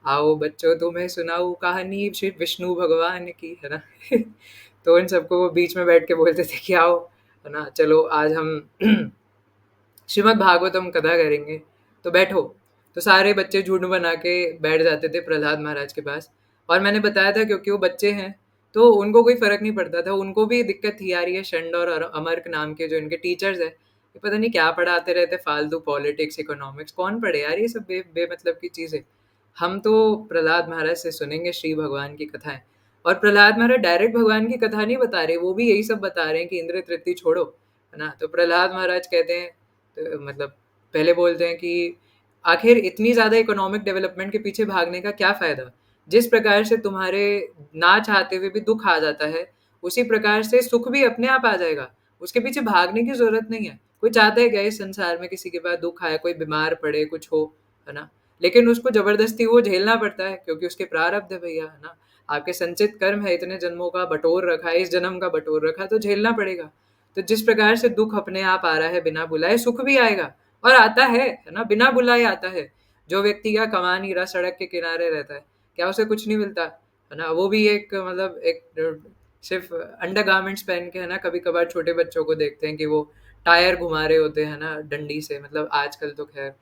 आओ बच्चों तुम्हें सुनाऊँ कहानी श्री विष्णु भगवान की, है ना। तो इन सबको वो बीच में बैठ के बोलते थे कि आओ, है ना, चलो आज हम श्रीमद् भागवतम कथा करेंगे, तो बैठो। तो सारे बच्चे झुंड बना के बैठ जाते थे प्रहलाद महाराज के पास। और मैंने बताया था क्योंकि वो बच्चे हैं, तो उनको कोई फर्क नहीं पड़ता था, उनको भी दिक्कत थी यार, ये षंड और अमर्क नाम के जो इनके टीचर्स है, ये पता नहीं क्या पढ़ाते रहते फालतू, पॉलिटिक्स इकोनॉमिक्स, कौन पढ़े यार ये सब बेमतलब की चीज़ें। हम तो प्रहलाद महाराज से सुनेंगे श्री भगवान की कथाएं। और प्रहलाद महाराज डायरेक्ट भगवान की कथा नहीं बता रहे, वो भी यही सब बता रहे हैं कि इंद्र तृप्ति छोड़ो, है ना। तो प्रहलाद महाराज कहते हैं, तो मतलब पहले बोलते हैं कि आखिर इतनी ज़्यादा इकोनॉमिक डेवलपमेंट के पीछे भागने का क्या फ़ायदा। जिस प्रकार से तुम्हारे ना चाहते हुए भी दुख आ जाता है, उसी प्रकार से सुख भी अपने आप आ जाएगा, उसके पीछे भागने की ज़रूरत नहीं है। कोई चाहता है क्या इस संसार में किसी के पास दुख आए, कोई बीमार पड़े, कुछ हो, है ना। लेकिन उसको जबरदस्ती वो झेलना पड़ता है, क्योंकि उसके प्रारब्ध है भैया, है ना। आपके संचित कर्म है, इतने जन्मों का बटोर रखा है, इस जन्म का बटोर रखा है, तो झेलना पड़ेगा। तो जिस प्रकार से दुख अपने आप आ रहा है बिना बुलाए, सुख भी आएगा, और आता है ना, बिना बुलाए आता है। जो व्यक्ति का कमा नहीं रहा, सड़क के किनारे रहता है, क्या उसे कुछ नहीं मिलता, है ना। वो भी एक मतलब एक सिर्फ अंडर गारमेंट्स पहन के, है ना, कभी कभार छोटे बच्चों को देखते हैं कि वो टायर घुमा रहे होते हैं ना डंडी से, मतलब आजकल तो खैर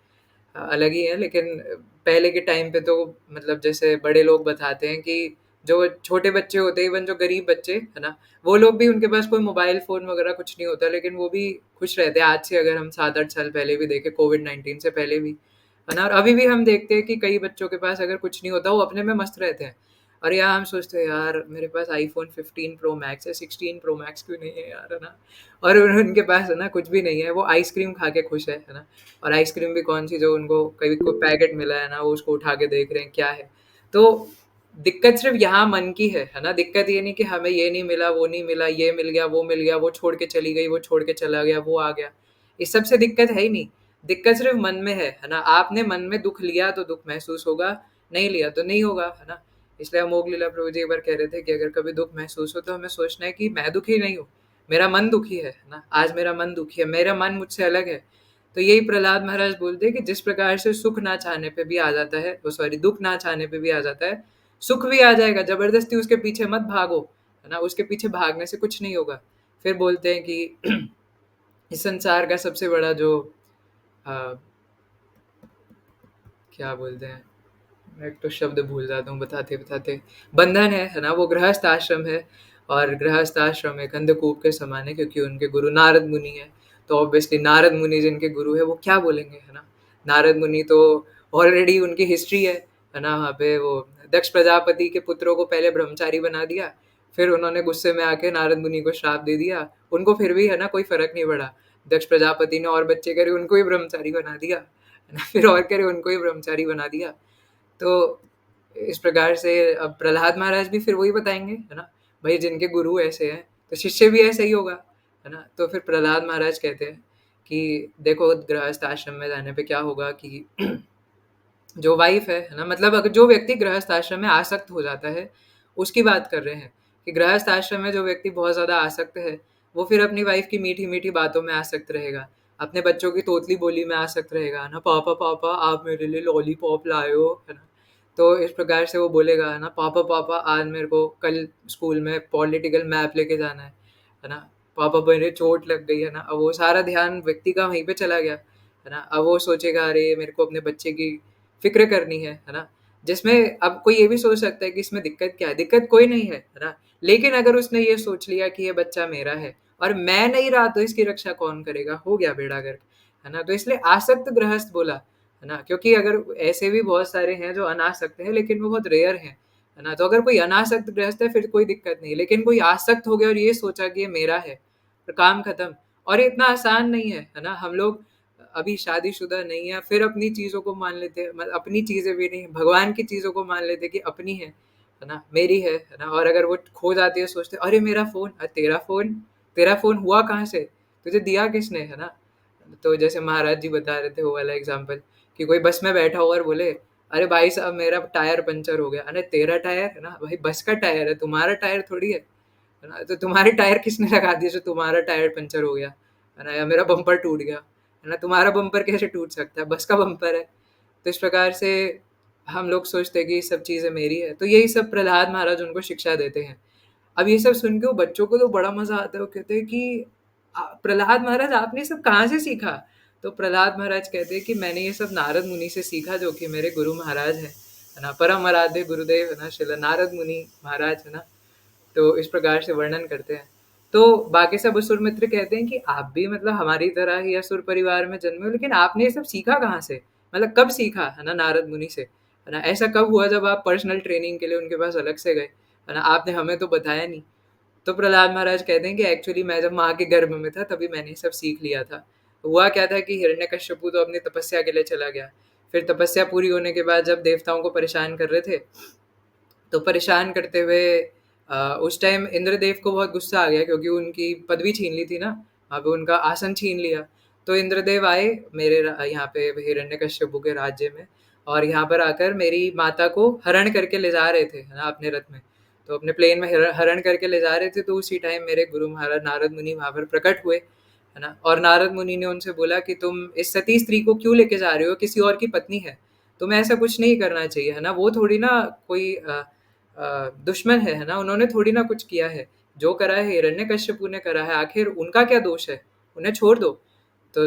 अलग ही है, लेकिन पहले के टाइम पे तो मतलब जैसे बड़े लोग बताते हैं कि जो छोटे बच्चे होते हैं, इवन जो गरीब बच्चे, है ना, वो लोग भी, उनके पास कोई मोबाइल फ़ोन वगैरह कुछ नहीं होता, लेकिन वो भी खुश रहते हैं। आज से अगर हम 7-8 साल पहले भी देखें, कोविड-19 से पहले भी, है ना, और अभी भी हम देखते हैं कि कई बच्चों के पास अगर कुछ नहीं होता, वो अपने में मस्त रहते हैं। और यहाँ हम सोचते हैं यार मेरे पास आईफ़ोन 15 प्रो मैक्स है, 16 प्रो मैक्स क्यों नहीं है यार, है ना। और उनके पास, है ना, कुछ भी नहीं है, वो आइसक्रीम खा के खुश है ना। और आइसक्रीम भी कौन सी, जो उनको कभी कोई पैकेट मिला है ना, वो उसको उठा के देख रहे हैं क्या है। तो दिक्कत सिर्फ यहाँ मन की है ना। दिक्कत ये नहीं कि हमें ये नहीं मिला, वो नहीं मिला, ये मिल गया, वो मिल गया, वो छोड़ के चली गई, वो छोड़ के चला गया, वो आ गया, इस सब से दिक्कत है ही नहीं। दिक्कत सिर्फ मन में है ना। आपने मन में दुख लिया तो दुख महसूस होगा, नहीं लिया तो नहीं होगा, है ना। इसलिए अमोघ लीला प्रभु जी एक बार कह रहे थे कि अगर कभी दुख महसूस हो तो हमें सोचना है कि मैं दुखी नहीं हूँ, मेरा मन दुखी है ना। आज मेरा मन दुखी है, मेरा मन मुझसे अलग है। तो यही प्रहलाद महाराज बोलते हैं कि जिस प्रकार से सुख ना चाहने पे भी आ जाता है, वो सॉरी, दुख ना चाहने पे भी आ जाता है, सुख भी आ जाएगा। जबरदस्ती उसके पीछे मत भागो, है ना, उसके पीछे भागने से कुछ नहीं होगा। फिर बोलते हैं कि इस संसार का सबसे बड़ा जो आ, क्या बोलते हैं, मैं एक तो शब्द भूल जाता हूँ बताते-बताते। बंधन है ना? वो गृहस्थ आश्रम है और गृहस्थ आश्रम एक अंधकूप के समान है क्योंकि उनके गुरु नारद मुनि हैं। तो ऑब्वियसली नारद मुनि जिनके गुरु हैं वो क्या बोलेंगे, है ना? नारद मुनि तो ऑलरेडी उनकी हिस्ट्री है ना? वहाँ पे वो दक्ष प्रजापति के पुत्रों को पहले ब्रह्मचारी बना दिया, फिर उन्होंने गुस्से में आके नारद मुनि को श्राप दे दिया। उनको फिर भी है ना कोई फ़र्क नहीं पड़ा। दक्ष प्रजापति ने और बच्चे करे उनको ही ब्रह्मचारी बना दिया, है ना? फिर और करे उनको ही ब्रह्मचारी बना दिया। तो इस प्रकार से अब प्रहलाद महाराज भी फिर वही बताएँगे, है ना? भई जिनके गुरु ऐसे हैं, तो शिष्य भी ऐसा ही होगा, है ना? तो फिर प्रहलाद महाराज कहते हैं कि देखो गृहस्थ आश्रम में जाने पे क्या होगा कि जो वाइफ है ना? मतलब अगर जो व्यक्ति गृहस्थ आश्रम में आसक्त हो जाता है, उसकी बात कर रहे हैं कि गृहस्थ आश्रम में जो व्यक्ति बहुत ज़्यादा आसक्त है, वो फिर अपनी वाइफ की मीठी-मीठी बातों में आसक्त रहेगा, अपने बच्चों की तोतली बोली में आसक्त रहेगा, है ना? पापा, पापा आप मेरे लिए लॉलीपॉप लाए हो, है ना? तो इस प्रकार से वो बोलेगा, है ना? पापा, पापा आज मेरे को कल स्कूल में पॉलिटिकल मैप लेके जाना है ना? पापा मेरे चोट लग गई, है ना? अब वो सारा ध्यान व्यक्ति का वहीं पे चला गया, है ना? अब वो सोचेगा अरे! मेरे को अपने बच्चे की फ़िक्र करनी है ना? जिसमें अब कोई ये भी सोच सकता है कि इसमें दिक्कत क्या है? दिक्कत कोई नहीं है ना? लेकिन अगर उसने ये सोच लिया कि ये बच्चा मेरा है और मैं नहीं रहा तो इसकी रक्षा कौन करेगा? हो गया बेड़ा गर्क, है ना? तो इसलिए आसक्त गृहस्थ बोला, है ना? क्योंकि अगर ऐसे भी बहुत सारे हैं जो अनासक्त हैं लेकिन वो बहुत रेयर हैं, है ना? तो अगर कोई अनासक्त गृहस्थ है फिर कोई दिक्कत नहीं, लेकिन कोई आसक्त हो गया और ये सोचा कि ये मेरा है, तो काम खत्म। और ये इतना आसान नहीं है ना? हम लोग अभी शादीशुदा नहीं है, फिर अपनी चीज़ों को मान लेते हैं, मतलब अपनी चीज़ें भी नहीं, भगवान की चीज़ों को मान लेते हैं कि अपनी है ना? मेरी है ना? और अगर वो खो जाती है सोचते हैं, "अरे! मेरा फ़ोन।" तेरा फ़ोन? तेरा फ़ोन हुआ कहाँ से? तुझे दिया किसने? है ना? तो जैसे महाराज जी बता रहे थे वो वाला एग्ज़ाम्पल कि कोई बस में बैठा हो और बोले, "अरे भाई साहब मेरा टायर पंचर हो गया।" अरे! तेरा टायर है ना? भाई बस का टायर है, तुम्हारा टायर थोड़ी है ना? तो तुम्हारे टायर किसने लगा दिए जो तुम्हारा टायर पंचर हो गया, है ना? या मेरा बम्पर टूट गया, है ना? तुम्हारा बम्पर कैसे टूट सकता है? बस का बम्पर है। तो इस प्रकार से हम लोग सोचते हैं कि ये सब चीज़ें मेरी है। तो यही सब प्रहलाद महाराज उनको शिक्षा देते हैं। अब ये सब सुन के वो बच्चों को तो बड़ा मज़ा आता है, वो कहते हैं कि प्रहलाद महाराज आपने ये सब कहाँ से सीखा? तो प्रहलाद महाराज कहते हैं कि मैंने ये सब नारद मुनि से सीखा जो कि मेरे गुरु महाराज हैं, है ना? परम आराध्य गुरुदेव है ना श्रील नारद मुनि महाराज, है ना? तो इस प्रकार से वर्णन करते हैं। तो बाकी सब असुर मित्र कहते हैं कि आप भी मतलब हमारी तरह ही असुर परिवार में जन्मे हो, लेकिन आपने ये सब सीखा कहाँ से? मतलब कब सीखा, है ना, नारद मुनि से? है ना? ऐसा कब हुआ जब आप पर्सनल ट्रेनिंग के लिए उनके पास अलग से गए? है ना? आपने हमें तो बताया नहीं। तो प्रहलाद महाराज कहते हैं कि एक्चुअली मैं जब माँ के गर्भ में था तभी मैंने ये सब सीख लिया था। हुआ क्या था कि हिरण्यकश्यपु तो अपनी तपस्या के लिए चला गया। फिर तपस्या पूरी होने के बाद जब देवताओं को परेशान कर रहे थे, तो परेशान करते हुए उस टाइम इंद्रदेव को बहुत गुस्सा आ गया क्योंकि उनकी पदवी छीन ली थी ना, वहाँ पे उनका आसन छीन लिया। तो इंद्रदेव आए मेरे यहाँ पे हिरण्यकश्यपु के राज्य में और यहाँ पर आकर मेरी माता को हरण करके ले जा रहे थे, है ना, अपने रथ में। तो अपने प्लेन में हरण करके ले जा रहे थे, तो उसी टाइम मेरे गुरु महाराज नारद मुनि वहाँ पर प्रकट हुए, है ना? और नारद मुनि ने उनसे बोला कि तुम इस सती स्त्री को क्यों लेके जा रहे हो? किसी और की पत्नी है। तुम्हें ऐसा कुछ नहीं करना चाहिए, है ना? वो थोड़ी ना कोई दुश्मन है ना? उन्होंने थोड़ी ना कुछ किया है। जो करा है हिरण्यकश्यपु ने करा है, आखिर उनका क्या दोष है? उन्हें छोड़ दो। तो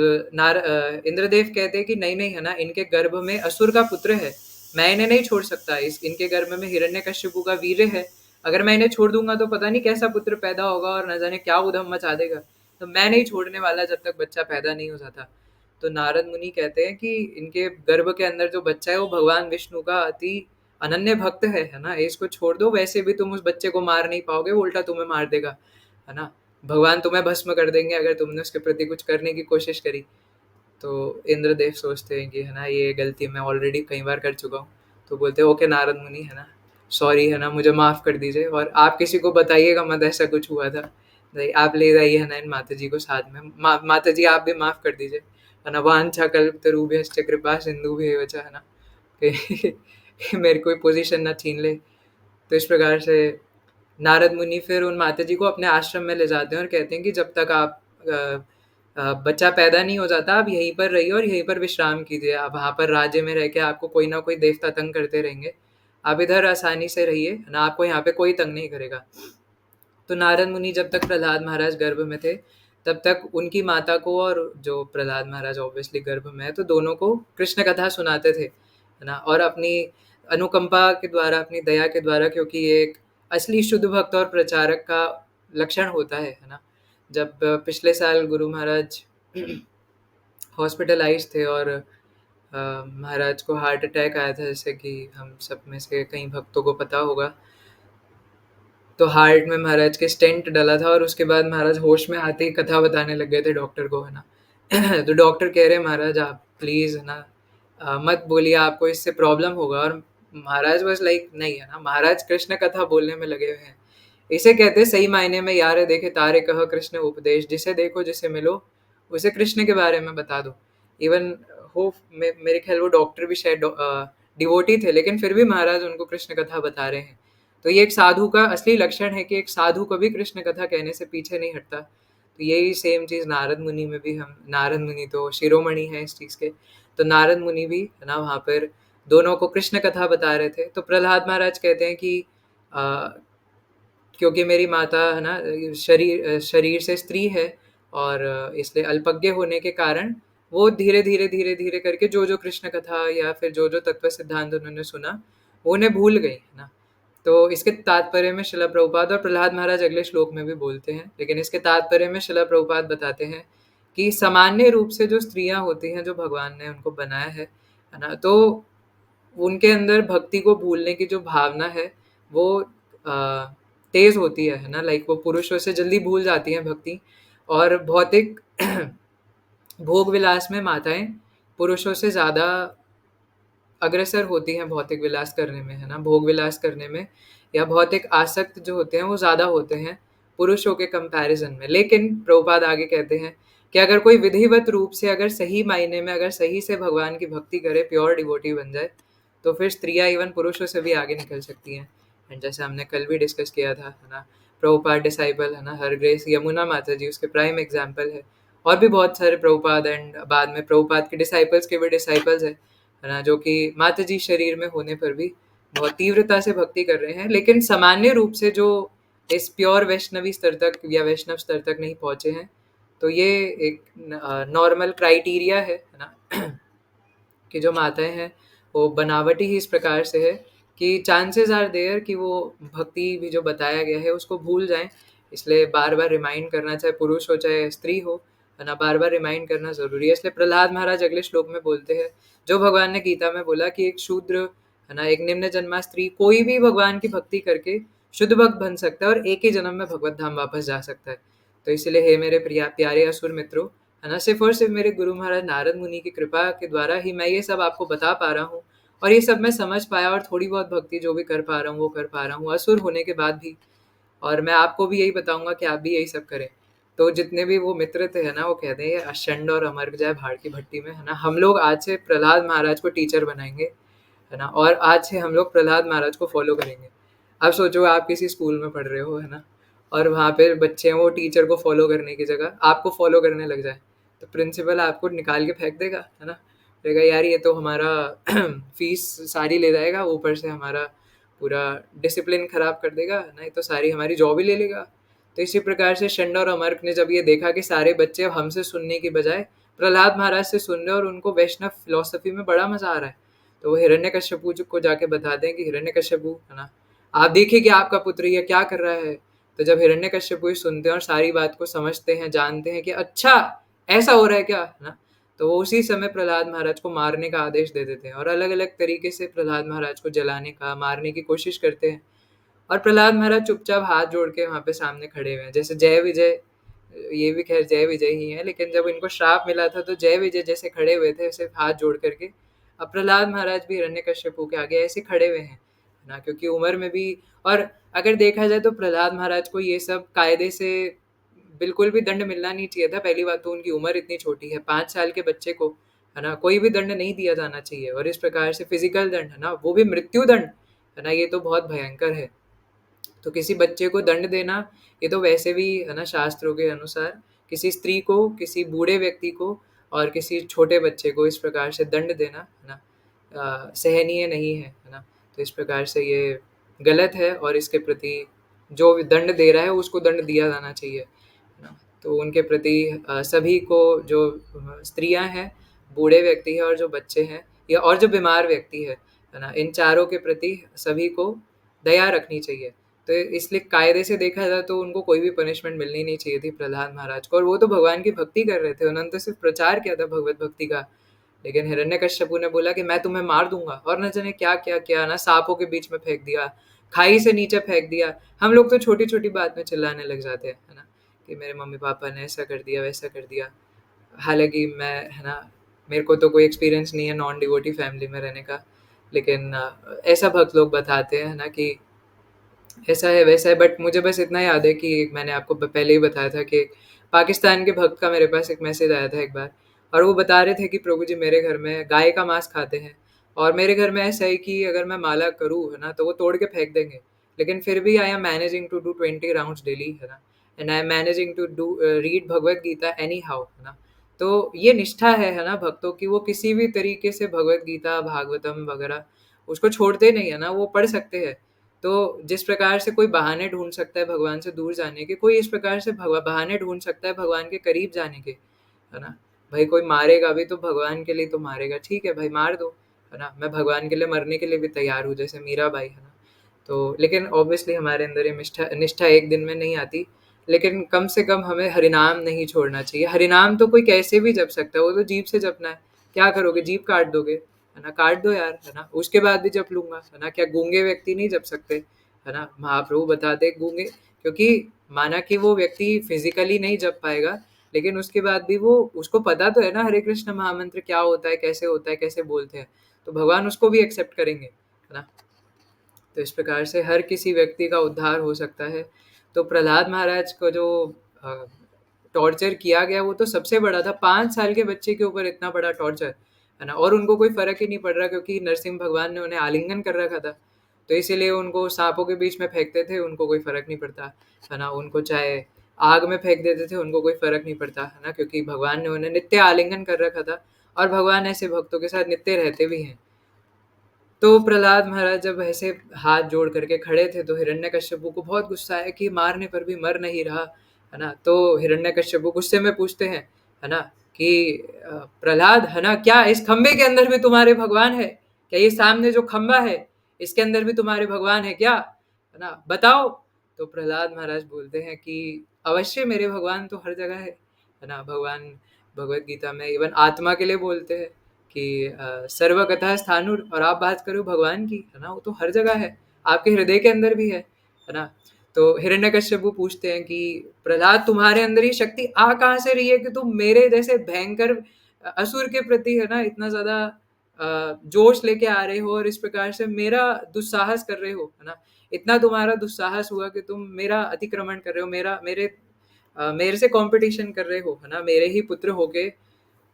इंद्रदेव कहते हैं कि नहीं-नहीं, है ना? इनके गर्भ में असुर का पुत्र है। मैं इन्हें नहीं छोड़ सकता। इस इनके गर्भ में हिरण्यकश्यपु का वीर्य है। अगर मैं इन्हें छोड़ दूँगा तो पता नहीं कैसा पुत्र पैदा होगा और न जाने क्या उधम मचा देगा। तो मैं नहीं छोड़ने वाला जब तक बच्चा पैदा नहीं हो जाता। तो नारद मुनि कहते हैं कि इनके गर्भ के अंदर जो बच्चा है वो भगवान विष्णु का अति अनन्य भक्त है ना? इसको छोड़ दो, वैसे भी तुम उस बच्चे को मार नहीं पाओगे, वो उल्टा तुम्हें मार देगा, है ना? भगवान तुम्हें भस्म कर देंगे अगर तुमने उसके प्रति कुछ करने की कोशिश करी। तो इंद्रदेव सोचते हैं कि है ना ये गलती मैं ऑलरेडी कई बार कर चुका हूँ। तो बोलते हैं ओके नारद मुनि, है ना, सॉरी, है ना, मुझे माफ़ कर दीजिए और आप किसी को बताइएगा मत ऐसा कुछ हुआ था। नहीं, आप ले जाइए, है ना, इन माता जी को साथ में। माता जी आप भी माफ़ कर दीजिए, है ना, वांछा कल्पतरुभ्यश्च कृपा सिंधुभ्येव च, है ना, कि मेरी कोई पोजीशन ना छीन ले। तो इस प्रकार से नारद मुनि फिर उन माताजी को अपने आश्रम में ले जाते हैं और कहते हैं कि जब तक आप बच्चा पैदा नहीं हो जाता आप यहीं पर रहिए और यहीं पर विश्राम कीजिए। आप वहाँ पर राज्य में रह के आपको कोई ना कोई देवता तंग करते रहेंगे। आप इधर आसानी से रहिए, है ना, आपको यहाँ पे कोई तंग नहीं करेगा। तो नारद मुनि जब तक प्रहलाद महाराज गर्भ में थे, तब तक उनकी माता को और जो प्रहलाद महाराज ऑब्वियसली गर्भ में है, तो दोनों को कृष्ण कथा सुनाते थे, है ना? और अपनी अनुकंपा के द्वारा, अपनी दया के द्वारा, क्योंकि ये एक असली शुद्ध भक्त और प्रचारक का लक्षण होता है ना? जब पिछले साल गुरु महाराज हॉस्पिटलाइज़ थे और महाराज को हार्ट अटैक आया था, जैसे कि हम सब में से कई भक्तों को पता होगा। तो हार्ट में महाराज के स्टेंट डला था और उसके बाद महाराज होश में आते ही कथा बताने लग गए थे डॉक्टर को, है ना? तो डॉक्टर कह रहे हैं महाराज आप प्लीज़, है ना, मत बोलिए, आपको इससे प्रॉब्लम होगा। और महाराज बस लाइक नहीं, है ना, महाराज कृष्ण कथा बोलने में लगे हुए हैं। इसे कहते हैं सही मायने में यार देखे तारे कह कृष्ण उपदेश, जिसे देखो जिसे मिलो उसे कृष्ण के बारे में बता दो। इवन हो मेरे ख्याल वो डॉक्टर भी शायद डिवोटी थे, लेकिन फिर भी महाराज उनको कृष्ण कथा बता रहे हैं। तो ये एक साधु का असली लक्षण है कि एक साधु कभी कृष्ण कथा कहने से पीछे नहीं हटता। तो यही सेम चीज़ नारद मुनि में भी, हम नारद मुनि तो शिरोमणि हैं इस चीज़ के। तो नारद मुनि भी, है ना, वहाँ पर दोनों को कृष्ण कथा बता रहे थे। तो प्रहलाद महाराज कहते हैं कि अ, क्योंकि मेरी माता, है ना, शरीर से स्त्री है और इसलिए अल्पज्ञ होने के कारण वो धीरे-धीरे करके जो-जो कृष्ण कथा या फिर जो-जो तत्व सिद्धांत उन्होंने सुना, वो उन्हें भूल गई, है ना? तो इसके तात्पर्य में शिला प्रभुपाद और प्रहलाद महाराज अगले श्लोक में भी बोलते हैं, लेकिन इसके तात्पर्य में शिला प्रभुपाद बताते हैं कि सामान्य रूप से जो स्त्रियाँ होती हैं, जो भगवान ने उनको बनाया है ना? तो उनके अंदर भक्ति को भूलने की जो भावना है, वो तेज़ होती है ना? लाइक वो पुरुषों से जल्दी भूल जाती हैं भक्ति। और भौतिक भोग विलास में माताएँ पुरुषों से ज़्यादा अग्रसर होती हैं भौतिक विलास करने में, है ना? भोग विलास करने में, या भौतिक आसक्त जो होते हैं वो ज़्यादा होते हैं पुरुषों के कंपैरिज़न में। लेकिन प्रभुपाद आगे कहते हैं कि अगर कोई विधिवत रूप से, अगर सही मायने में, अगर सही से भगवान की भक्ति करे, प्योर डिवोटी बन जाए, तो फिर स्त्रियाँ इवन पुरुषों से भी आगे निकल सकती हैं। एंड जैसे हमने कल भी डिस्कस किया था, है ना? प्रभुपाद डिसाइपल, है ना, हर ग्रेस यमुना माता जी उसके प्राइम एग्ज़ाम्पल है। और भी बहुत सारे प्रभुपाद एंड बाद में प्रभुपाद के डिसाइपल्स के भी डिसाइपल्स हैं, है ना, जो कि माताजी शरीर में होने पर भी बहुत तीव्रता से भक्ति कर रहे हैं, लेकिन सामान्य रूप से जो इस प्योर वैष्णवी स्तर तक या वैष्णव स्तर तक नहीं पहुंचे हैं। तो ये एक नॉर्मल क्राइटेरिया है ना? कि जो माताएं हैं वो बनावटी ही इस प्रकार से है कि चांसेस आर देयर कि वो भक्ति भी जो बताया गया है उसको भूल जाएं। इसलिए बार बार रिमाइंड करना, चाहे पुरुष हो चाहे स्त्री हो, है ना, बार बार रिमाइंड करना ज़रूरी है। इसलिए प्रहलाद महाराज अगले श्लोक में बोलते हैं, जो भगवान ने गीता में बोला कि एक शूद्र, है ना, एक निम्न जन्मा स्त्री, कोई भी भगवान की भक्ति करके शुद्ध भक्त बन सकता है और एक ही जन्म में भगवत धाम वापस जा सकता है। तो इसलिए हे मेरे प्यारे असुर मित्रों, है ना, सिर्फ़ और सिर्फ़ मेरे गुरु महाराज नारद मुनि की कृपा के द्वारा ही मैं ये सब आपको बता पा रहा हूँ और ये सब मैं समझ पाया और थोड़ी बहुत भक्ति जो भी कर पा रहा हूँ वो कर पा रहा हूँ, असुर होने के बाद भी। और मैं आपको भी यही बताऊँगा कि आप भी यही सब करें। तो जितने भी वो मित्र थे, है ना, वो कहते हैं अशंड और अमर्क जाए भाड़ की भट्टी में, है ना। हम लोग आज से प्रहलाद महाराज को टीचर बनाएँगे, है ना, और आज से हम लोग प्रहलाद महाराज को फ़ॉलो करेंगे। अब सोचो आप किसी स्कूल में पढ़ रहे हो, है ना, और वहाँ पे बच्चे हैं वो टीचर को फ़ॉलो करने की जगह आपको फ़ॉलो करने लग जाए, तो प्रिंसिपल आपको निकाल के फेंक देगा, है ना। कहेगा यार ये तो हमारा फ़ीस सारी ले जाएगा, ऊपर से हमारा पूरा डिसिप्लिन ख़राब कर देगा, है ना, ये तो सारी हमारी जॉब ही ले लेगा। तो इसी प्रकार से षंड और अमर्क ने जब ये देखा कि सारे बच्चे अब हमसे सुनने की बजाय प्रहलाद महाराज से सुन रहे हैं और उनको वैष्णव फ़िलॉसफ़ी में बड़ा मज़ा आ रहा है, तो वो हिरण्यकश्यपु को जाके बताते हैं कि हिरण्यकश्यपु, है ना, आप देखिए कि आपका पुत्र ये क्या कर रहा है। तो जब हिरण्यकश्यपु ये सुनते हैं और सारी बात को समझते हैं, जानते हैं कि अच्छा ऐसा हो रहा है क्या, है ना, तो वो उसी समय प्रहलाद महाराज को मारने का आदेश दे देते हैं और अलग-अलग तरीके से प्रहलाद महाराज को जलाने का, मारने की कोशिश करते हैं। और प्रहलाद महाराज चुपचाप हाथ जोड़ के वहाँ पे सामने खड़े हुए हैं। जैसे जय विजय, ये भी खैर जय विजय ही है, लेकिन जब इनको श्राप मिला था तो जय विजय जैसे खड़े हुए थे सिर्फ हाथ जोड़ करके, अब प्रहलाद महाराज भी हिरण्यकश्यपु के आगे ऐसे खड़े हुए हैं ना, क्योंकि उम्र में भी। और अगर देखा जाए तो प्रहलाद महाराज को ये सब कायदे से बिल्कुल भी दंड मिलना नहीं चाहिए था। पहली बात तो उनकी उम्र इतनी छोटी है, 5 साल के बच्चे को, है ना, कोई भी दंड नहीं दिया जाना चाहिए। और इस प्रकार से फिजिकल दंड, है ना, वो भी मृत्यु दंड, है ना, ये तो बहुत भयंकर है। तो किसी बच्चे को दंड देना, ये तो वैसे भी, है ना, शास्त्रों के अनुसार किसी स्त्री को, किसी बूढ़े व्यक्ति को और किसी छोटे बच्चे को इस प्रकार से दंड देना, है ना, सहनीय नहीं है ना। तो इस प्रकार से ये गलत है और इसके प्रति जो भी दंड दे रहा है उसको दंड दिया जाना चाहिए, है ना। तो उनके प्रति सभी को, जो स्त्रियां हैं, बूढ़े व्यक्ति हैं और जो बच्चे हैं, या और जो बीमार व्यक्ति है है ना? इन चारों के प्रति सभी को दया रखनी चाहिए। तो इसलिए कायदे से देखा जाए तो उनको कोई भी पनिशमेंट मिलनी नहीं चाहिए थी प्रहलाद महाराज को, और वो तो भगवान की भक्ति कर रहे थे, उन्होंने तो सिर्फ प्रचार किया था भगवत भक्ति का। लेकिन हिरण्यकश्यपु ने बोला कि मैं तुम्हें मार दूंगा, और न जाने क्या क्या किया ना, सांपों के बीच में फेंक दिया, खाई से नीचे फेंक दिया। हम लोग तो छोटी छोटी बात में चिल्लाने लग जाते हैं, है ना, कि मेरे मम्मी पापा ने ऐसा कर दिया वैसा कर दिया। हालांकि मैं, है ना, मेरे को तो कोई एक्सपीरियंस नहीं है नॉन डिवोटी फैमिली में रहने का, लेकिन ऐसा भक्त लोग बताते हैं ना कि ऐसा है वैसा है। बट मुझे बस इतना याद है कि मैंने आपको पहले ही बताया था कि पाकिस्तान के भक्त का मेरे पास एक मैसेज आया था एक बार, और वो बता रहे थे कि प्रभु जी मेरे घर में गाय का मांस खाते हैं, और मेरे घर में ऐसा है कि अगर मैं माला करूँ, है ना, तो वो तोड़ के फेंक देंगे, लेकिन फिर भी I am managing to do 20 rounds daily, है ना, and I am managing to do read Bhagavad Gita anyhow, है ना। तो ये निष्ठा है ना, भक्तों की, वो किसी भी तरीके से भगवत गीता भागवतम वगैरह उसको छोड़ते नहीं है ना, वो पढ़ सकते हैं। तो जिस प्रकार से कोई बहाने ढूंढ सकता है भगवान से दूर जाने के, कोई इस प्रकार से बहाने ढूंढ सकता है भगवान के करीब जाने के, है ना। भाई कोई मारेगा भी तो भगवान के लिए तो मारेगा, ठीक है भाई मार दो, है ना, मैं भगवान के लिए मरने के लिए भी तैयार हूँ, जैसे मीरा बाई, है ना। तो लेकिन ऑब्वियसली हमारे अंदर ये निष्ठा निष्ठा एक दिन में नहीं आती, लेकिन कम से कम हमें हरिनाम नहीं छोड़ना चाहिए। हरिनाम तो कोई कैसे भी जप सकता है, वो तो जीभ से जपना है। क्या करोगे, जीभ काट दोगे, है ना, काट दो यार, है ना, उसके बाद भी जप लूंगा, है ना। क्या गूंगे व्यक्ति नहीं जप सकते, है ना, महाप्रभु बताते गूंगे, क्योंकि माना कि वो व्यक्ति फिजिकली नहीं जप पाएगा, लेकिन उसके बाद भी वो, उसको पता तो है ना हरे कृष्ण महामंत्र क्या होता है कैसे बोलते हैं, तो भगवान उसको भी एक्सेप्ट करेंगे, है ना। तो इस प्रकार से हर किसी व्यक्ति का उद्धार हो सकता है। तो प्रहलाद महाराज को जो टॉर्चर किया गया वो तो सबसे बड़ा था, 5 साल के बच्चे के ऊपर इतना बड़ा टॉर्चर, है ना, और उनको कोई फर्क ही नहीं पड़ रहा, क्योंकि नरसिंह भगवान ने उन्हें आलिंगन कर रखा था। तो इसीलिए उनको सांपों के बीच में फेंकते थे, उनको कोई फर्क नहीं पड़ता, है ना, उनको चाहे आग में फेंक देते थे, उनको कोई फर्क नहीं पड़ता, है ना, क्योंकि भगवान ने उन्हें नित्य आलिंगन कर रखा था, और भगवान ऐसे भक्तों के साथ नित्य रहते भी हैं। तो प्रहलाद महाराज जब ऐसे हाथ जोड़ करके खड़े थे, तो हिरण्यकश्यपु को बहुत गुस्सा आया कि मारने पर भी मर नहीं रहा, है ना। तो हिरण्यकश्यपु गुस्से में पूछते हैं, है ना, कि प्रहलाद, है ना, क्या इस खंबे के अंदर भी तुम्हारे भगवान है? क्या ये सामने जो खंबा है इसके अंदर भी तुम्हारे भगवान है क्या, है ना, बताओ। तो प्रहलाद महाराज बोलते हैं कि अवश्य मेरे भगवान तो हर जगह है ना। भगवान भगवत गीता में इवन आत्मा के लिए बोलते हैं कि सर्वगतः स्थाणुर, और आप बात करो भगवान की, है ना, वो तो हर जगह है, आपके हृदय के अंदर भी है ना। तो हिरण्यकश्यपु पूछते हैं कि प्रहलाद तुम्हारे अंदर ये शक्ति आ कहाँ से रही है कि तुम मेरे जैसे भयंकर असुर के प्रति, है ना, इतना ज्यादा जोश लेके आ रहे हो, और इस प्रकार से मेरा दुस्साहस कर रहे हो, है ना। इतना तुम्हारा दुस्साहस हुआ कि तुम मेरा अतिक्रमण कर रहे हो, मेरे से कंपटीशन कर रहे हो, है ना, मेरे ही पुत्र होके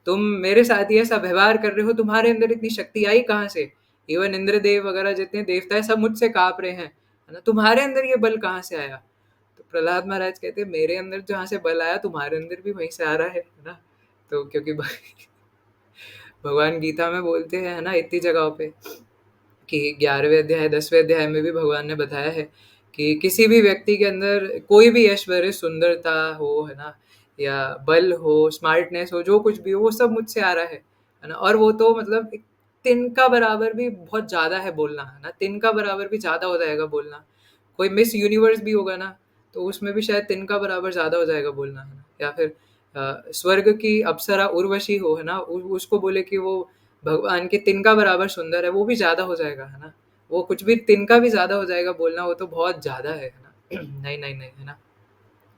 तुम मेरे साथ ही ऐसा व्यवहार कर रहे हो, तुम्हारे अंदर इतनी शक्ति आई कहाँ से? इवन इंद्रदेव वगैरह जितने देवता है सब मुझसे काँप रहे हैं, है ना? तुम्हारे अंदर ये बल कहाँ से आया? तो प्रहलाद महाराज कहते हैं मेरे अंदर जहाँ से बल आया तुम्हारे अंदर भी वहीं से आ रहा है ना? तो क्योंकि भगवान गीता में बोलते हैं, है ना, इतनी जगहों पे कि 11वें अध्याय 10वें अध्याय में भी भगवान ने बताया है कि किसी भी व्यक्ति के अंदर कोई भी ऐश्वर्य, सुंदरता हो, है ना, या बल हो, स्मार्टनेस हो, जो कुछ भी हो, वो सब मुझसे आ रहा है ना। और वो तो मतलब एक तिनका बराबर भी बहुत ज्यादा है बोलना, है ना, तिनका बराबर भी ज्यादा हो जाएगा बोलना। कोई मिस यूनिवर्स भी होगा ना, तो उसमें भी शायद तिनका बराबर ज्यादा हो जाएगा बोलना, है ना। या फिर स्वर्ग की अप्सरा उर्वशी हो, है ना, उसको बोले कि वो भगवान के तिनका बराबर सुंदर है, वो भी ज्यादा हो जाएगा, है ना। वो कुछ भी तिनका भी ज्यादा हो जाएगा बोलना, वो तो बहुत ज्यादा है ना। नहीं नहीं नहीं, है ना।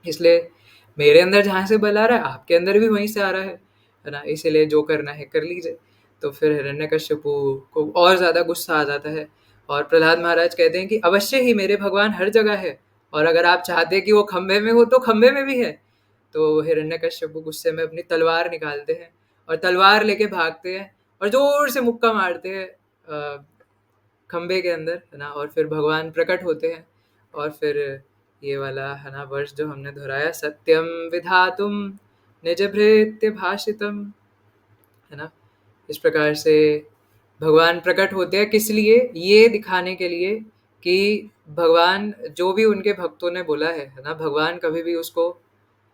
इसलिए मेरे अंदर जहाँ से बल आ रहा है आपके अंदर भी वहीं से आ रहा है ना। इसीलिए जो करना है कर लीजिए। तो फिर हिरण्यकश्यपु को और ज्यादा गुस्सा आ जाता है, और प्रहलाद महाराज कहते हैं कि अवश्य ही मेरे भगवान हर जगह है, और अगर आप चाहते हैं कि वो खंबे में हो तो खंबे में भी है। तो हिरण्यकश्यपु गुस्से में अपनी तलवार निकालते हैं, और तलवार लेके भागते हैं, और जोर से मुक्का मारते हैं खंबे के अंदर, है ना। और फिर भगवान प्रकट होते हैं, और फिर ये वाला, है ना, वर्ष जो हमने दोहराया, सत्यम विधातुम निज भृत्य भाषितम, है ना। इस प्रकार से भगवान प्रकट होते हैं, किस लिए? ये दिखाने के लिए कि भगवान जो भी उनके भक्तों ने बोला है ना, भगवान कभी भी उसको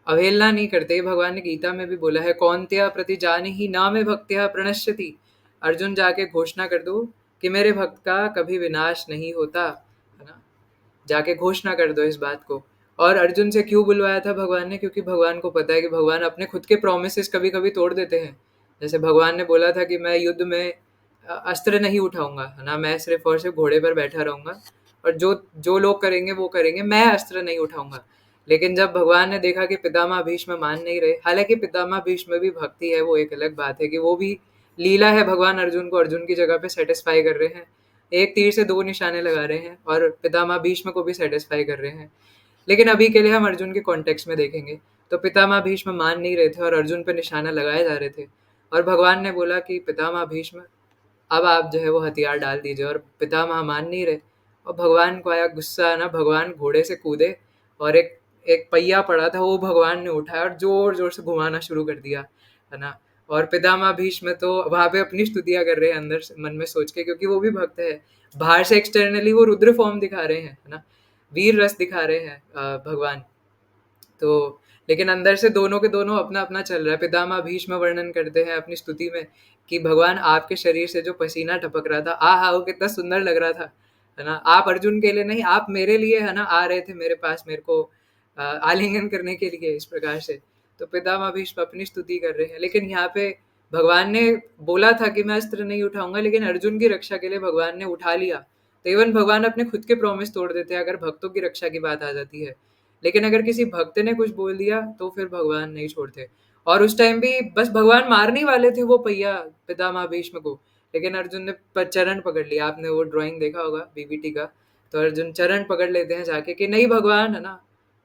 अवहेलना नहीं करते। भगवान ने गीता में भी बोला है, कौन्तेय प्रति जाने ही ना में भक्त्या प्रणश्यति। अर्जुन जाके घोषणा कर दो कि मेरे भक्त का कभी विनाश नहीं होता, है ना? जाके घोषणा कर दो इस बात को। और अर्जुन से क्यों बुलवाया था भगवान ने? क्योंकि भगवान को पता है कि भगवान अपने खुद के प्रोमिसेस कभी कभी तोड़ देते हैं। जैसे भगवान ने बोला था कि मैं युद्ध में अस्त्र नहीं उठाऊंगा, है ना, मैं सिर्फ और सिर्फ घोड़े पर बैठा रहूंगा, और जो जो लोग करेंगे वो करेंगे, मैं अस्त्र नहीं उठाऊंगा। लेकिन जब भगवान ने देखा कि पितामह भीष्म मान नहीं रहे, हालांकि पितामह भीष्म भी भक्ति है, वो एक अलग बात है कि वो भी लीला है, भगवान अर्जुन को अर्जुन की जगह पे सेटिस्फाई कर रहे हैं, एक तीर से दो निशाने लगा रहे हैं, और पितामह भीष्म को भी सेटिस्फाई कर रहे हैं। लेकिन अभी के लिए हम अर्जुन के कॉन्टेक्स्ट में देखेंगे, तो पितामह भीष्म मान नहीं रहे थे और अर्जुन पे निशाना लगाए जा रहे थे, और भगवान ने बोला कि पितामह भीष्म, अब आप जो है वो हथियार डाल दीजिए, और पितामह मान नहीं रहे। और भगवान को आया गुस्सा, ना, भगवान घोड़े से कूदे, और एक एक पहिया पड़ा था वो भगवान ने उठाया और जोर जोर से घुमाना शुरू कर दिया, है ना। और पितामह भीष्म तो वहां पे अपनी स्तुतियां कर रहे हैं अंदर से मन में सोच के, क्योंकि वो भी भक्त है। बाहर से एक्सटर्नली वो रुद्र फॉर्म दिखा रहे हैं, है ना, वीर रस दिखा रहे हैं भगवान। तो लेकिन अंदर से दोनों के दोनों अपना अपना चल रहा है। पितामह भीष्म वर्णन करते हैं अपनी स्तुति में कि भगवान आपके शरीर से जो पसीना टपक रहा था, आहा, वो कितना सुंदर लग रहा था, है ना। आप अर्जुन के लिए नहीं, आप मेरे लिए, है ना, आ रहे थे मेरे पास, मेरे को आलिंगन करने के लिए, इस प्रकार से। तो पितामह भीष्म अपनी स्तुति कर रहे हैं, लेकिन यहाँ पे भगवान ने बोला था कि मैं अस्त्र नहीं उठाऊंगा, लेकिन अर्जुन की रक्षा के लिए भगवान ने उठा लिया। तो इवन भगवान अपने खुद के प्रॉमिस तोड़ देते हैं अगर भक्तों की रक्षा की बात आ जाती है। लेकिन अगर किसी भक्त ने कुछ बोल दिया तो फिर भगवान नहीं छोड़ते। और उस टाइम भी बस भगवान मारने ही वाले थे वो पहिया पितामह भीष्म को, लेकिन अर्जुन ने चरण पकड़ लिया। आपने वो ड्राइंग देखा होगा बीबीटी का, तो अर्जुन चरण पकड़ लेते हैं जाके कि नहीं भगवान, है ना,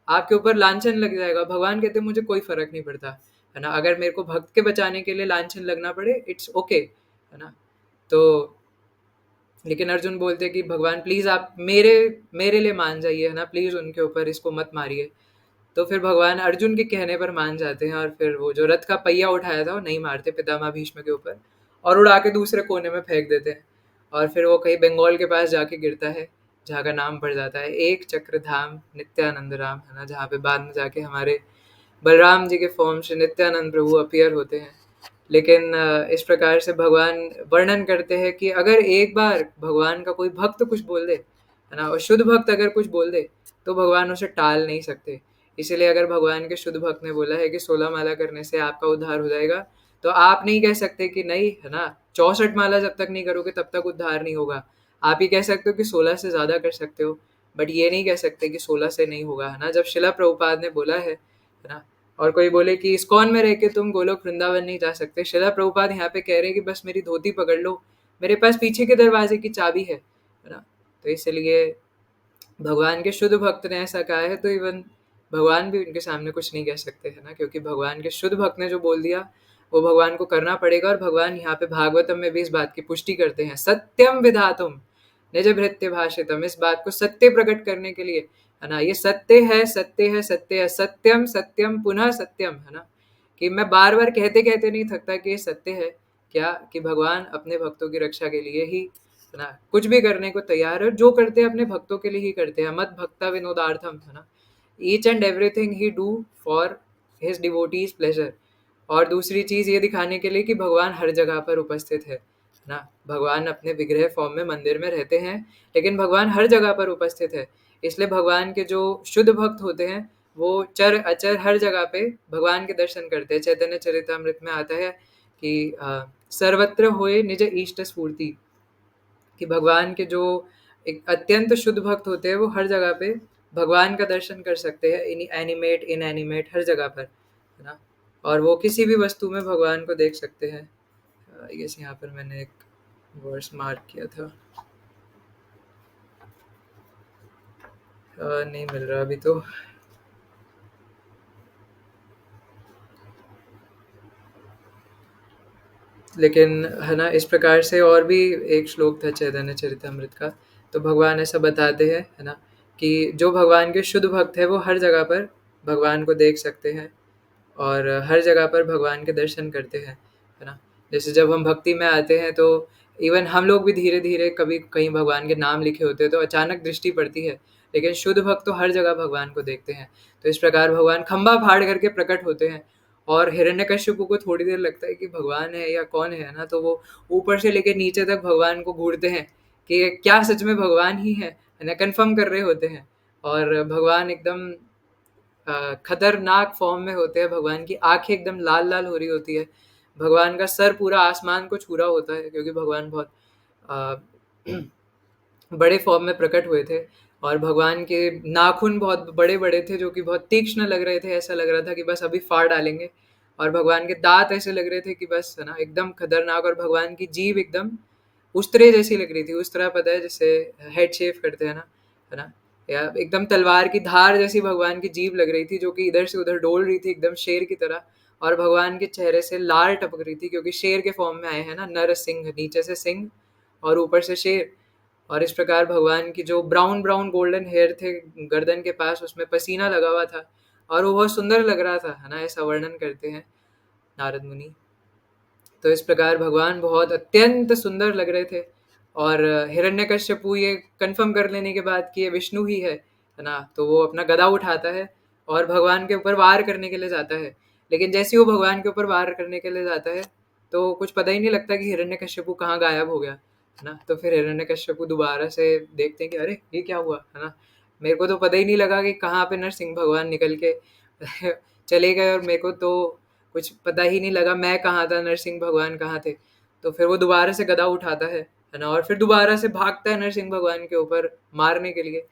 आपके ऊपर लांछन लग जाएगा। भगवान कहते हैं मुझे कोई फर्क नहीं पड़ता, है ना, अगर मेरे को भक्त के बचाने के लिए लांछन लगना पड़े, इट्स ओके, है ना। तो लेकिन अर्जुन बोलते हैं कि भगवान प्लीज आप मेरे मेरे लिए मान जाइए, है ना, प्लीज उनके ऊपर इसको मत मारिए। तो फिर भगवान अर्जुन के कहने पर मान जाते हैं, और फिर वो जो रथ का पहिया उठाया था वो नहीं मारते पितामह भीष्म के ऊपर, और उड़ा के दूसरे कोने में फेंक देते हैं। और फिर वो कहीं बंगाल के पास जाके गिरता है, जहाँ का नाम पड़ जाता है एक चक्र धाम नित्यानंद राम, है ना, जहाँ पे बाद में जाके हमारे बलराम जी के फॉर्म से नित्यानंद प्रभु अपीयर होते हैं। लेकिन इस प्रकार से भगवान वर्णन करते हैं कि अगर एक बार भगवान का कोई भक्त कुछ बोल दे, है ना, और शुद्ध भक्त अगर कुछ बोल दे, तो भगवान उसे टाल नहीं सकते। इसीलिए अगर भगवान के शुद्ध भक्त ने बोला है कि 16 माला करने से आपका उद्धार हो जाएगा, तो आप नहीं कह सकते कि नहीं, है ना, 64 माला जब तक नहीं करोगे तब तक उद्धार नहीं होगा। आप ही कह सकते हो कि 16 से ज्यादा कर सकते हो, बट ये नहीं कह सकते कि 16 से नहीं होगा, है ना। जब शिला प्रभुपाद ने बोला है ना, और कोई बोले कि इस्कॉन में रह के तुम गोलोक वृंदावन नहीं जा सकते, शिला प्रभुपाद यहाँ पे कह रहे हैं कि बस मेरी धोती पकड़ लो, मेरे पास पीछे के दरवाजे की चाबी है ना। तो इसलिए भगवान के शुद्ध भक्त ने ऐसा कहा है, तो इवन भगवान भी उनके सामने कुछ नहीं कह सकते, है ना, क्योंकि भगवान के शुद्ध भक्त ने जो बोल दिया वो भगवान को करना पड़ेगा। और भगवान यहाँ पे भागवतम में भी इस बात की पुष्टि करते हैं, सत्यम विधातुम निज भृत्य भाषितम, इस बात को सत्य प्रकट करने के लिए, है ना, ये सत्य है, सत्य है, सत्य है, सत्यम सत्यम पुनः सत्यम, है ना, कि मैं बार बार कहते कहते नहीं थकता कि ये सत्य है, क्या, कि भगवान अपने भक्तों की रक्षा के लिए ही, है ना, कुछ भी करने को तैयार है, जो करते हैं अपने भक्तों के लिए ही करते हैं। मत भक्ता विनोदार्थम, है ना, each and everything he do for his devotees pleasure. और दूसरी चीज ये दिखाने के लिए कि भगवान हर जगह पर उपस्थित है ना। भगवान अपने विग्रह फॉर्म में मंदिर में रहते हैं, लेकिन भगवान हर जगह पर उपस्थित है। इसलिए भगवान के जो शुद्ध भक्त होते हैं वो चर अचर हर जगह पे भगवान के दर्शन करते हैं। चैतन्य चरितामृत में आता है कि सर्वत्र होए निज इष्ट स्फूर्ति, कि भगवान के जो एक अत्यंत शुद्ध भक्त होते हैं वो हर जगह पे भगवान का दर्शन कर सकते हैं, इन एनिमेट इन एनिमेट हर जगह पर, है ना। और वो किसी भी वस्तु में भगवान को देख सकते हैं। आई गेस यहाँ पर मैंने एक वर्स मार्क किया था, नहीं मिल रहा अभी तो। लेकिन है ना, इस प्रकार से और भी एक श्लोक था चैतन्य चरितामृत का, तो भगवान ऐसा बताते हैं, है ना, कि जो भगवान के शुद्ध भक्त है वो हर जगह पर भगवान को देख सकते हैं, और हर जगह पर भगवान के दर्शन करते हैं, है ना। जैसे जब हम भक्ति में आते हैं तो इवन हम लोग भी धीरे धीरे कभी कहीं भगवान के नाम लिखे होते हैं तो अचानक दृष्टि पड़ती है, लेकिन शुद्ध भक्त तो हर जगह भगवान को देखते हैं। तो इस प्रकार भगवान खंभा फाड़ करके प्रकट होते हैं, और हिरण्यकश्यपु को थोड़ी देर लगता है कि भगवान है या कौन है ना, तो वो ऊपर से लेके नीचे तक भगवान को घूरते हैं कि क्या सच में भगवान ही है ना, कंफर्म कर रहे होते हैं। और भगवान एकदम खतरनाक फॉर्म में होते हैं, भगवान की आंखें एकदम लाल लाल हो रही होती है, भगवान का सर पूरा आसमान को छू रहा होता है, क्योंकि भगवान बहुत अ, बड़े फॉर्म में प्रकट हुए थे। और भगवान के नाखून बहुत बड़े बड़े थे, जो कि बहुत तीक्ष्ण लग रहे थे, ऐसा लग रहा था कि बस अभी फाड़ डालेंगे। और भगवान के दांत ऐसे लग रहे थे कि बस है ना एकदम खतरनाक। और भगवान की जीभ एकदम उस्तरे जैसी लग रही थी, उस तरह पता है जैसे हेड शेव करते हैं ना, है ना, या एकदम तलवार की धार जैसी भगवान की जीभ लग रही थी, जो कि इधर से उधर डोल रही थी एकदम शेर की तरह। और भगवान के चेहरे से लार टपक रही थी, क्योंकि शेर के फॉर्म में आए हैं ना, नर सिंह, नीचे से सिंह और ऊपर से शेर। और इस प्रकार भगवान की जो ब्राउन ब्राउन गोल्डन हेयर थे गर्दन के पास, उसमें पसीना लगा हुआ था, और वो बहुत सुंदर लग रहा था, है ना, ऐसा वर्णन करते हैं नारद मुनि। तो इस प्रकार भगवान बहुत अत्यंत सुंदर लग रहे थे। और हिरण्यकश्यपु ये कंफर्म कर लेने के बाद कि ये विष्णु ही है ना, तो वो अपना गदा उठाता है और भगवान के ऊपर वार करने के लिए जाता है। लेकिन जैसे ही वो भगवान के ऊपर वार करने के लिए जाता है, तो कुछ पता ही नहीं लगता कि हिरण्यकश्यपु कहाँ गायब हो गया, है ना। तो फिर हिरण्यकश्यपु दोबारा से देखते हैं कि अरे ये क्या हुआ, है ना, मेरे को तो पता ही नहीं लगा कि कहाँ पे नरसिंह भगवान निकल के चले गए, और मेरे को तो कुछ पता ही नहीं लगा मैं कहाँ था, नरसिंह भगवान कहाँ थे। तो फिर वो दोबारा से गदा उठाता है ना, और फिर दोबारा से भागता है नरसिंह भगवान के ऊपर मारने के लिए।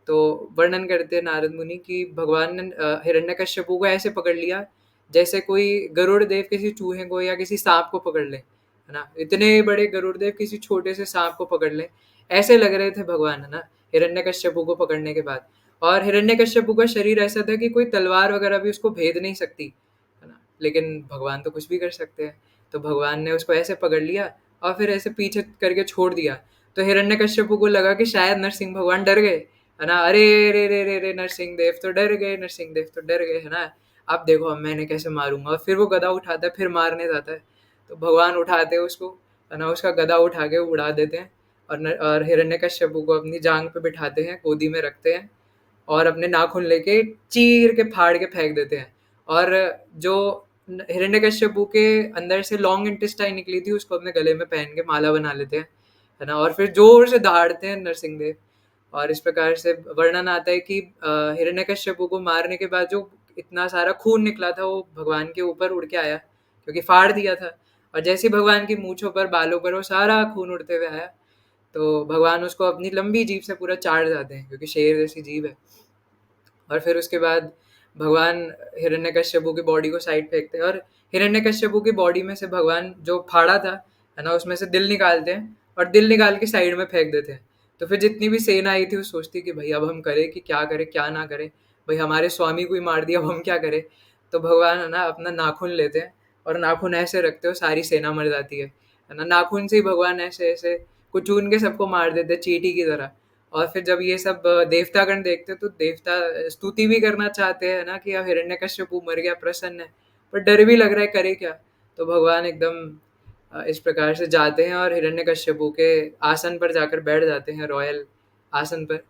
तो वर्णन करते हैं नारद मुनि कि भगवान ने हिरण्यकश्यपु को ऐसे पकड़ लिया जैसे कोई गरुड़ देव किसी चूहे को या किसी सांप को पकड़ ले, है ना, इतने बड़े गरुड़ देव किसी छोटे से सांप को पकड़ ले, ऐसे लग रहे थे भगवान, है ना, हिरण्यकश्यपु को पकड़ने के बाद। और हिरण्यकश्यपु का शरीर ऐसा था कि कोई तलवार वगैरह भी उसको भेद नहीं सकती, है ना, लेकिन भगवान तो कुछ भी कर सकते हैं। तो भगवान ने उसको ऐसे पकड़ लिया और फिर ऐसे पीछे करके छोड़ दिया। तो हिरण्यकश्यपु को लगा कि शायद नरसिंह भगवान डर गए, है ना, अरे रे रे रे रे नरसिंह देव तो डर गए, नरसिंह देव तो डर गए, है ना, अब देखो अब मैंने कैसे मारूंगा। और फिर वो गदा उठाता है, फिर मारने जाता है। तो भगवान उठाते हैं उसको, है ना, उसका गदा उठा के उड़ा देते हैं। और हिरण्यकश्यपु को अपनी जांग पे बिठाते हैं, गोदी में रखते हैं, और अपने नाखून लेके चीर के फाड़ के फेंक देते हैं। और जो हिरण्यकश्यपु के अंदर से लॉन्ग इंटेस्टाइन निकली थी, उसको अपने गले में पहन के माला बना लेते हैं, है ना, और फिर जोर से दहाड़ते हैं नरसिंह देव। और इस प्रकार से वर्णन आता है कि हिरण्यकश्यपु को मारने के बाद जो इतना सारा खून निकला था, वो भगवान के ऊपर उड़ के आया, क्योंकि फाड़ दिया था। और जैसे ही भगवान की मूछों पर, बालों पर वो सारा खून उड़ते हुए आया, तो भगवान उसको अपनी लंबी जीभ से पूरा चाट जाते हैं, क्योंकि शेर जैसी जीभ है। और फिर उसके बाद भगवान हिरण्यकश्यपु की बॉडी को साइड फेंकते हैं, और हिरण्यकश्यपु की बॉडी में से भगवान जो फाड़ा था, है ना, उसमें से दिल निकालते हैं और दिल निकाल के साइड में फेंक देते हैं। तो फिर जितनी भी सेना आई थी वो सोचती कि भाई अब हम करें कि क्या करें क्या ना करें, भाई हमारे स्वामी को ही मार दिया, अब हम क्या करें। तो भगवान है ना अपना नाखून लेते हैं, और नाखून ऐसे रखते हो सारी सेना मर जाती है ना, नाखून से ही भगवान ऐसे ऐसे कुचून के सबको मार देते चींटी की तरह। और फिर जब ये सब देवतागण देखते हैं, तो देवता स्तुति भी करना चाहते हैं ना कि अब हिरण्यकश्यपु मर गया, प्रसन्न है, पर डर भी लग रहा है करे क्या। तो भगवान एकदम इस प्रकार से जाते हैं और हिरण्यकश्यपु के आसन पर जाकर बैठ जाते हैं, रॉयल आसन पर।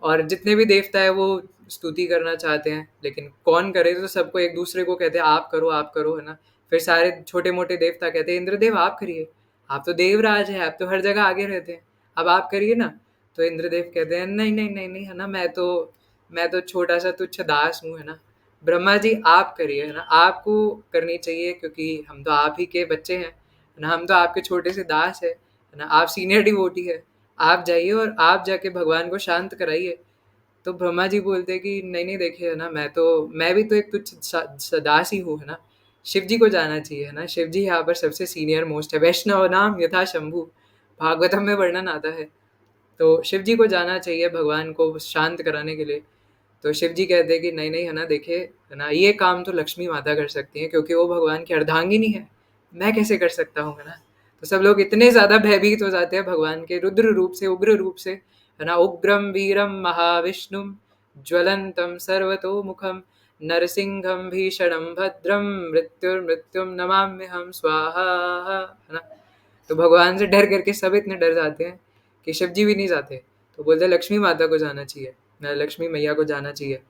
और जितने भी देवता है वो स्तुति करना चाहते हैं, लेकिन कौन करे, तो सबको एक दूसरे को कहते हैं आप करो, है ना। फिर सारे छोटे मोटे देवता कहते हैं इंद्रदेव आप करिए, आप तो देवराज हैं, आप तो हर जगह आगे रहते हैं, अब आप करिए ना। तो इंद्रदेव कहते हैं नहीं नहीं नहीं नहीं, है ना, मैं तो छोटा सा तुच्छ दास हूँ, है ना, ब्रह्मा जी आप करिए, है ना, आपको करनी चाहिए, क्योंकि हम तो आप ही के बच्चे हैं, है ना, हम तो आपके छोटे से दास है ना, आप सीनियर डिवोटी है, आप जाइए और आप जाके भगवान को शांत कराइए। तो ब्रह्मा जी बोलते हैं कि नहीं नहीं देखिए, है ना, मैं भी तो एक तुच्छ दास ही हूँ, है ना, शिव जी को जाना चाहिए, है ना, शिव जी यहाँ पर सबसे सीनियर मोस्ट है, वैष्णव नाम यथा शंभु, भागवतम में वर्णन आता है। तो शिव जी को जाना चाहिए भगवान को शांत कराने के लिए। तो शिव जी कहते हैं कि नहीं नहीं, है ना, देखिए, है ना, ये काम तो लक्ष्मी माता कर सकती है, क्योंकि वो भगवान की अर्धांगिनी है, मैं कैसे कर सकता हूँ, है ना। तो सब लोग इतने ज्यादा भयभीत हो जाते हैं भगवान के रुद्र रूप से, उग्र रूप से, है ना, उग्रम वीरम महाविष्णुम ज्वलंतम सर्वतोमुखम नरसिंहम भीषणम भद्रम मृत्युर्मृत्युम नमाम्य हम स्वाहा, है ना। तो भगवान से डर करके सब इतने डर जाते हैं कि शिव जी भी नहीं जाते। तो बोलते हैं लक्ष्मी माता को जाना चाहिए, लक्ष्मी मैया को जाना चाहिए।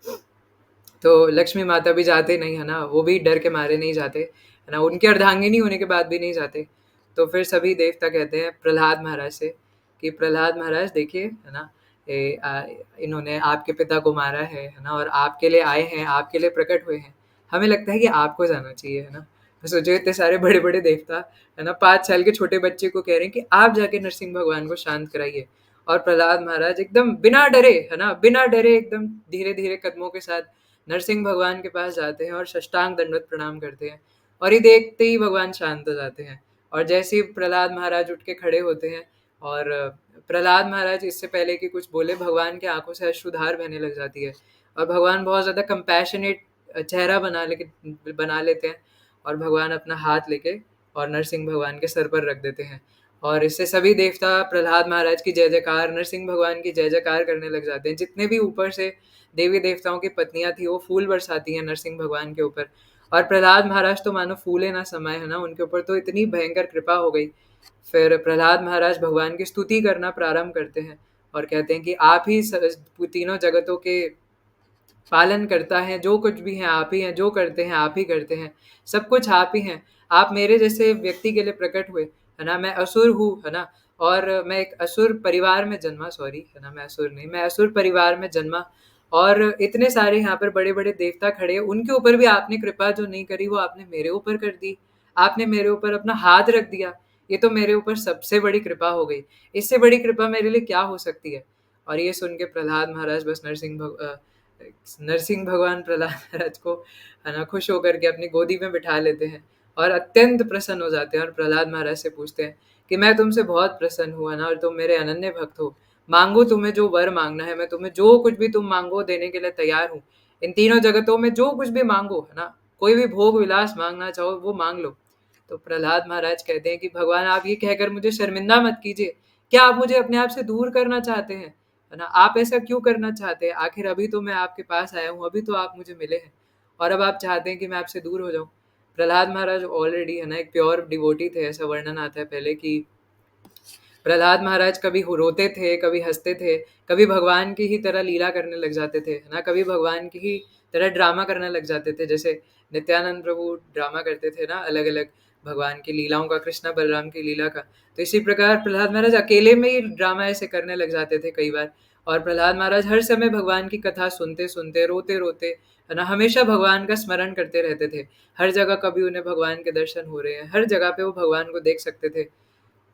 तो लक्ष्मी माता भी जाते नहीं, है ना? वो भी डर के मारे नहीं जाते, है ना? उनके अर्धांगिनी होने के बाद भी नहीं जाते। तो फिर सभी देवता कहते हैं प्रहलाद महाराज से कि प्रहलाद महाराज देखिए, है ना? इन्होंने आपके पिता को मारा है ना? और आपके लिए आए हैं, आपके लिए प्रकट हुए हैं। हमें लगता है कि आपको जाना चाहिए, है ना? तो सोचो इतने सारे बड़े-बड़े देवता, है ना? 5 साल के छोटे बच्चे को कह रहे हैं कि आप जाके नरसिंह भगवान को शांत कराइए। और प्रहलाद महाराज एकदम बिना डरे, है ना? बिना डरे एकदम धीरे-धीरे कदमों के साथ नरसिंह भगवान के पास जाते हैं और साष्टांग दंडवत प्रणाम करते हैं। और ये देखते ही भगवान शांत हो जाते हैं। और जैसे ही प्रहलाद महाराज उठ के खड़े होते हैं और प्रहलाद महाराज इससे पहले कि कुछ बोले, भगवान की आंखों से अश्रुधार बहने लग जाती है और भगवान बहुत ज़्यादा कंपैशनेट चेहरा बना लेते हैं और भगवान अपना हाथ लेके और नरसिंह भगवान के सर पर रख देते हैं। और इससे सभी देवता प्रहलाद महाराज की जय जयकार, नरसिंह भगवान की जय जयकार करने लग जाते हैं। जितने भी ऊपर से देवी देवताओं की पत्नियां थी वो फूल बरसाती हैं नरसिंह भगवान के ऊपर। और प्रहलाद महाराज तो मानो फूले ना समाये, है ना? उनके ऊपर तो इतनी भयंकर कृपा हो गई। फिर प्रहलाद महाराज भगवान की स्तुति करना प्रारंभ करते हैं और कहते हैं कि आप ही तीनों जगतों के पालन करता है, जो कुछ भी है आप ही हैं, जो करते हैं आप ही करते हैं, सब कुछ आप ही हैं। आप मेरे जैसे व्यक्ति के लिए प्रकट हुए, है ना? मैं असुर हूँ, है ना? और मैं एक असुर परिवार में जन्मा, सॉरी, है ना? मैं असुर नहीं, मैं असुर परिवार में जन्मा और इतने सारे यहाँ पर बड़े-बड़े देवता खड़े हैं, उनके ऊपर भी आपने कृपा जो नहीं करी वो आपने मेरे ऊपर कर दी। आपने मेरे ऊपर अपना हाथ रख दिया, ये तो मेरे ऊपर सबसे बड़ी कृपा हो गई। इससे बड़ी कृपा मेरे लिए क्या हो सकती है? और ये सुन के प्रहलाद महाराज बस नरसिंह भगवान प्रहलाद महाराज को, है ना, खुश होकर के अपनी गोदी में बिठा लेते हैं और अत्यंत प्रसन्न हो जाते हैं और प्रहलाद महाराज से पूछते हैं कि मैं तुमसे बहुत प्रसन्न हूँ, है ना? और तुम मेरे अनन्य भक्त हो। मांगो तुम्हें जो वर मांगना है, मैं तुम्हें जो कुछ भी तुम मांगो देने के लिए तैयार हूँ। इन तीनों जगतों में जो कुछ भी मांगो, है ना? कोई भी भोग विलास मांगना चाहो वो मांग लो। तो प्रहलाद महाराज कहते हैं कि भगवान आप ये कहकर मुझे शर्मिंदा मत कीजिए। क्या आप मुझे अपने आप से दूर करना चाहते हैं? है ना? आप ऐसा क्यों करना चाहते हैं? आखिर अभी तो मैं आपके पास आया हूँ, अभी तो आप मुझे मिले हैं और अब आप चाहते हैं कि मैं आपसे दूर हो जाऊँ। प्रहलाद महाराज ऑलरेडी, है ना, एक प्योर डिवोटी थे, ऐसा वर्णन आता है पहले कि प्रहलाद महाराज कभी रोते थे, कभी हँसते थे, कभी भगवान की ही तरह लीला करने लग जाते थे, है ना? कभी भगवान की ही तरह ड्रामा करने लग जाते थे। जैसे नित्यानंद प्रभु ड्रामा करते थे ना अलग-अलग भगवान की लीलाओं का, कृष्ण बलराम की लीला का। तो इसी प्रकार प्रहलाद महाराज अकेले में ही ड्रामा ऐसे करने लग जाते थे कई बार। और प्रहलाद महाराज हर समय भगवान की कथा सुनते-सुनते, रोते-रोते, है ना, हमेशा भगवान का स्मरण करते रहते थे। हर जगह कभी उन्हें भगवान के दर्शन हो रहे हैं, हर जगह पे वो भगवान को देख सकते थे।